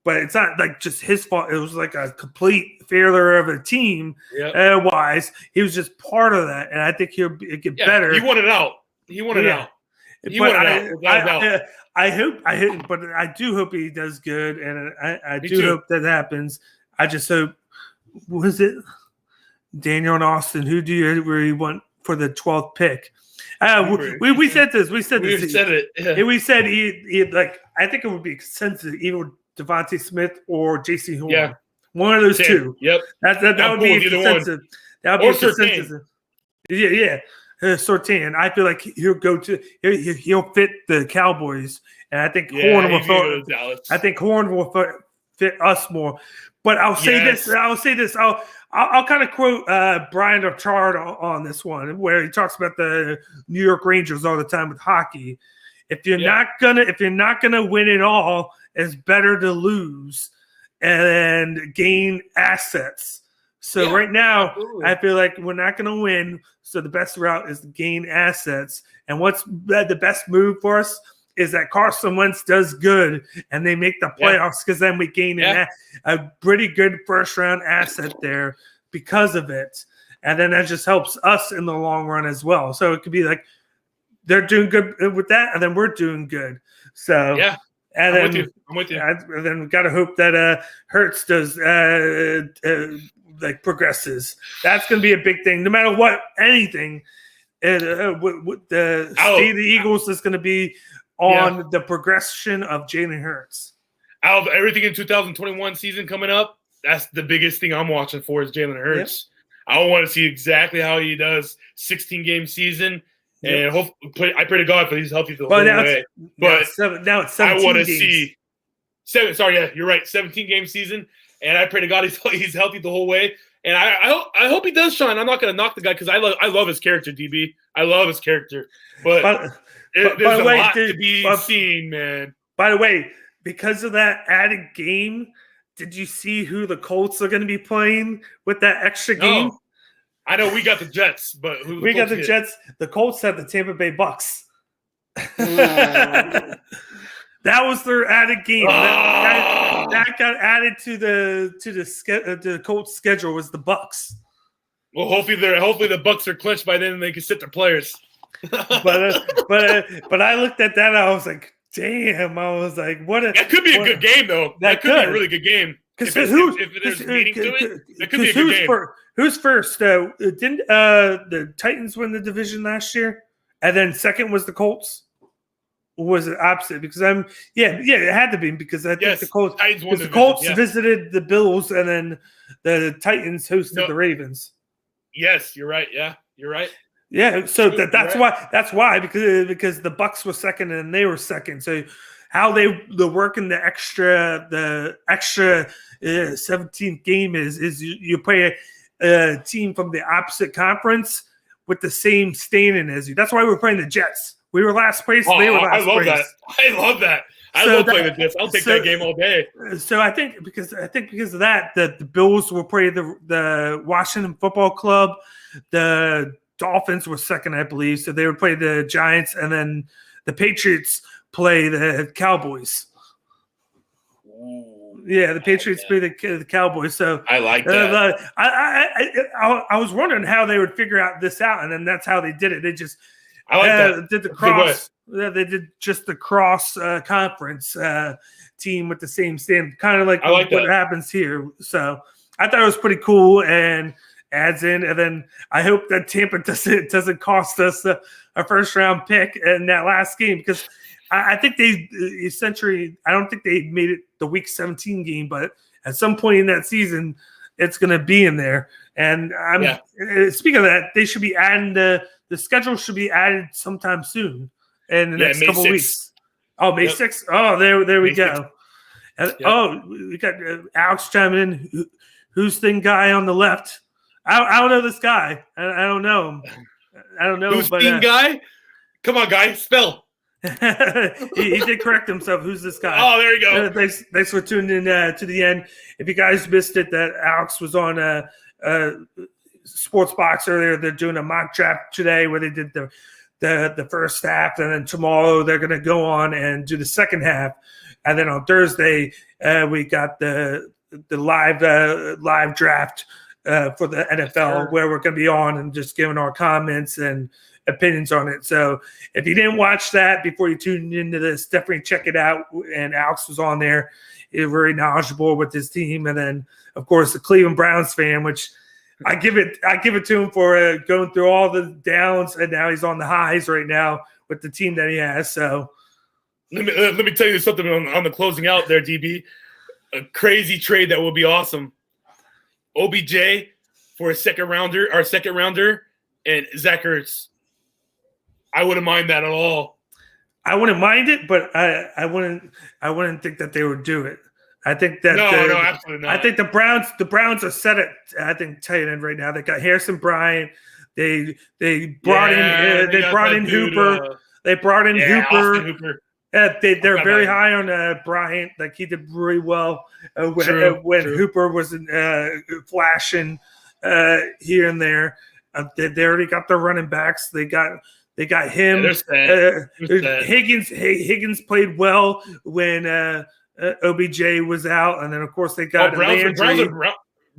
Speaker 4: but it's not like just his fault. It was like a complete failure of a team. Wise, he was just part of that, and I think he'll get better.
Speaker 2: He wanted out. He wanted out.
Speaker 4: I hope, but I do hope he does good, and I do hope that happens. I just hope. Was it Daniel and Austin? Who do you really want for the 12th pick? We said this. We said it. Yeah. We said he like. I think it would be consensus either Devontae Smith or J.C. Horn.
Speaker 2: Yeah,
Speaker 4: one of those two.
Speaker 2: Yep,
Speaker 4: that would be a consensus. That would be a consensus. Yeah. Surtain. I feel like he'll fit the Cowboys, and I think Horn will fit. I think Horn will fit us more. But I'll say this. I'll kind of quote Brian Richard on this one, where he talks about the New York Rangers all the time with hockey. If you're not gonna win it all, it's better to lose and gain assets. So right now, absolutely. I feel like we're not going to win. So the best route is to gain assets. And what's the best move for us is that Carson Wentz does good and they make the playoffs because then we gain a pretty good first-round asset there because of it. And then that just helps us in the long run as well. So it could be like they're doing good with that, and then we're doing good. So and I'm with you. And then we got to hope that Hurts does progresses. That's going to be a big thing. No matter what, anything, the state of the Eagles is going to be on the progression of Jalen Hurts.
Speaker 2: Out of everything in 2021 season coming up, that's the biggest thing I'm watching for is Jalen Hurts. Yep. I want to see exactly how he does 16-game season. And I pray to God that he's healthy the whole way. But
Speaker 4: now it's 17
Speaker 2: I want to
Speaker 4: games.
Speaker 2: see you're right. 17-game season. And I pray to God he's healthy the whole way. And I hope he does shine. I'm not going to knock the guy because I love his character, DB. I love his character. But there's a lot to be seen, man.
Speaker 4: By the way, because of that added game, did you see who the Colts are going to be playing with that extra game?
Speaker 2: No. I know we got the Jets, but who
Speaker 4: we got the Jets. The Colts had the Tampa Bay Bucks. That was their added game. That got added to the Colts schedule was the Bucks.
Speaker 2: Well, hopefully the Bucks are clinched by then and they can sit their players.
Speaker 4: but I looked at that and I was like, damn! I was like, what?
Speaker 2: That could be a good game though. That could be a really good game. If there's meaning to it, that could be a good game.
Speaker 4: Who's first? Didn't the Titans win the division last year? And then second was the Colts? Or was it opposite? Because it had to be because I think the Colts visited the Bills and then the Titans hosted the Ravens.
Speaker 2: Yes, you're right. Yeah, you're right.
Speaker 4: Yeah, so that's why because the Bucks were second and they were second. So how they're working the extra 17th game is you play a team from the opposite conference with the same standing as you. That's why we're playing the Jets. We were last place. They were last place.
Speaker 2: I love that. I love playing the Jets. I'll take that game all day.
Speaker 4: So I think because of that the Bills will play the Washington Football Club. The Dolphins were second, I believe. So they would play the Giants, and then the Patriots play the Cowboys. Yeah, the Patriots play the Cowboys. So
Speaker 2: I like that.
Speaker 4: I was wondering how they would figure this out, and then that's how they did it. They just did the cross. They did just the cross conference team with the same stand, kind of like what happens here. So I thought it was pretty cool and adds in. And then I hope that Tampa doesn't cost us a first round pick in that last game because I think they essentially. I don't think they made it the Week 17 game, but at some point in that season, it's going to be in there. And speaking of that, they should be adding the schedule should be added sometime soon in the next couple weeks. Oh, May 6th. Oh, there we go. We got Alex chiming in. Who's the guy on the left? I don't know this guy. I don't know him. I don't know.
Speaker 2: Who's Sting guy? Come on, guy, spell.
Speaker 4: he did correct himself. Who's this guy?
Speaker 2: Oh, there you go.
Speaker 4: Thanks for tuning in to the end. If you guys missed it, that Alex was on Sports Box earlier. They're doing a mock draft today where they did the first half, and then tomorrow they're going to go on and do the second half, and then on Thursday we got the live draft for the NFL, where we're going to be on and just giving our comments and opinions on it. So if you didn't watch that before you tuned into this, definitely check it out. And Alex was on there. He's very knowledgeable with his team, and then of course the Cleveland Browns fan, which I give it to him for going through all the downs, and now he's on the highs right now with the team that he has. So
Speaker 2: let me tell you something on the closing out there, DB. A crazy trade that will be awesome. OBJ for our second rounder, and Zach Ertz. I wouldn't mind that at all.
Speaker 4: I wouldn't mind it, but I wouldn't think that they would do it. I think that
Speaker 2: no, absolutely not.
Speaker 4: I think the Browns are set at tight end right now. They got Harrison Bryant. They brought in Hooper. They brought in Hooper. They're very high on Bryant. Like, he did really well when Hooper was flashing here and there. They already got their running backs. They got him. Higgins played well when OBJ was out, and then of course they got
Speaker 2: Browns are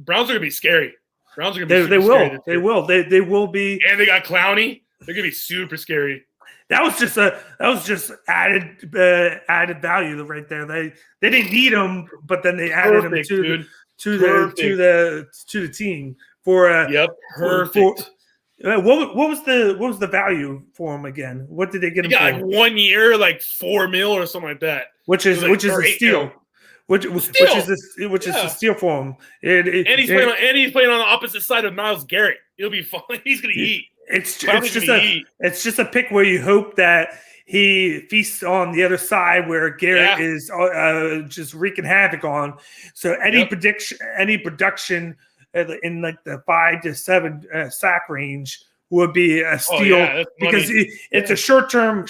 Speaker 2: gonna be scary. Browns are gonna be.
Speaker 4: They will be.
Speaker 2: And they got Clowney. They're gonna be super scary.
Speaker 4: That was just added value right there. They didn't need him, but then they added him to the team for
Speaker 2: perfect.
Speaker 4: What was the value for him again? What did they get him for?
Speaker 2: Like 1 year, like $4 million or something like that.
Speaker 4: Which is a steal. Which is a steal for him. And he's
Speaker 2: playing on the opposite side of Myles Garrett. He'll be fine. He's gonna eat.
Speaker 4: It's just a pick where you hope that he feasts on the other side where Garrett is just wreaking havoc on. So any production in like the 5 to 7 sack range would be a steal because it's a short-term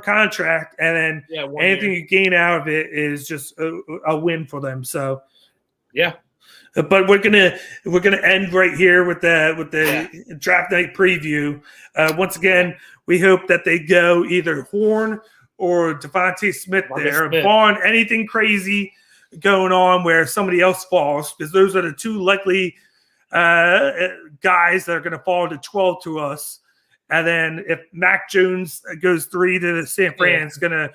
Speaker 4: contract, and then anything you gain out of it is just a win for them. So but we're gonna end right here with the draft night preview. Once again, we hope that they go either Horn or Devontae Smith barring anything crazy going on where somebody else falls, because those are the two likely guys that are going to fall to 12 to us. And then if Mac Jones goes 3 to San Fran, it's going to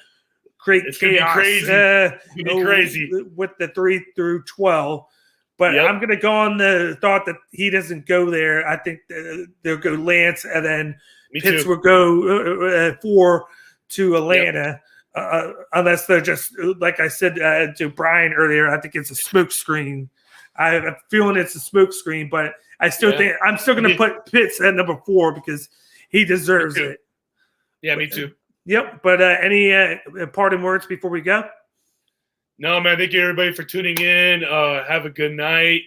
Speaker 4: create chaos.
Speaker 2: Crazy
Speaker 4: with the 3 through 12. But I'm going to go on the thought that he doesn't go there. I think they'll go Lance, and then Pitts will go 4 to Atlanta. Unless they're just, like I said to Brian earlier, I think it's a smoke screen. I have a feeling it's a smoke screen, but I still think I'm still going to put Pitts at number 4 because he deserves it.
Speaker 2: Yeah, me too.
Speaker 4: Yep. But any parting words before we go?
Speaker 2: No, man. Thank you, everybody, for tuning in. Have a good night.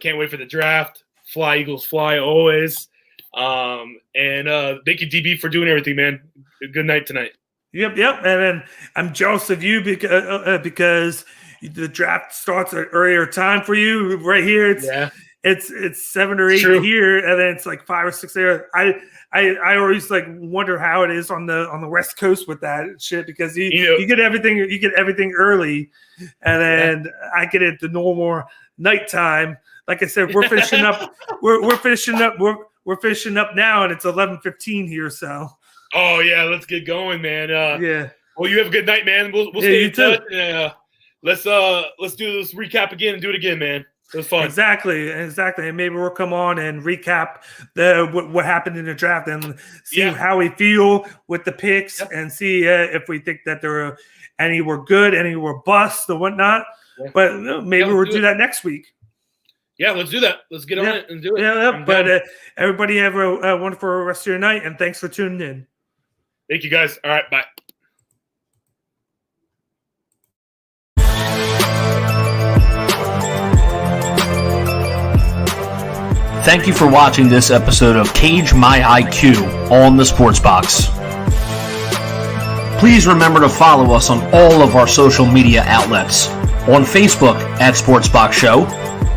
Speaker 2: Can't wait for the draft. Fly, Eagles, fly, always. And thank you, DB, for doing everything, man. Good night tonight.
Speaker 4: Yep. And then I'm jealous of you because the draft starts at an earlier time for you. Right here, it's 7 or 8 here, and then it's like 5 or 6 there. I always like wonder how it is on the West Coast with that shit, because you get everything early, and then I get it the normal nighttime. Like I said, we're finishing up. We're finishing up. We're finishing up now, and it's 11:15 here. So.
Speaker 2: Oh yeah, let's get going, man. Well, you have a good night, man. We'll stay in touch. Let's do this recap again and do it again, man. It was fun.
Speaker 4: Exactly. And maybe we'll come on and recap what happened in the draft and see how we feel with the picks and see if we think that there are any were good, any were bust or whatnot. Yeah. But maybe we'll do that next week.
Speaker 2: Yeah, let's do that. Let's get on it and do it.
Speaker 4: Yeah, but everybody have a wonderful rest of your night, and thanks for tuning in.
Speaker 2: Thank you, guys. All right, bye.
Speaker 1: Thank you for watching this episode of Cage My IQ on the Sports Box. Please remember to follow us on all of our social media outlets. On Facebook at Sportsbox Show,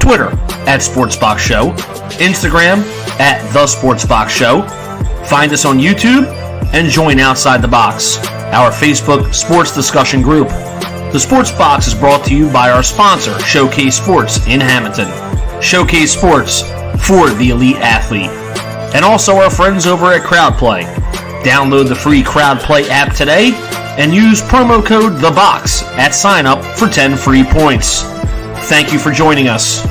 Speaker 1: Twitter at Sportsbox Show, Instagram at The Sportsbox Show. Find us on YouTube and join Outside the Box, our Facebook sports discussion group. The Sports Box is brought to you by our sponsor, Showcase Sports in Hamilton. Showcase Sports for the elite athlete. And also our friends over at CrowdPlay. Download the free CrowdPlay app today and use promo code THEBOX at sign up for 10 free points. Thank you for joining us.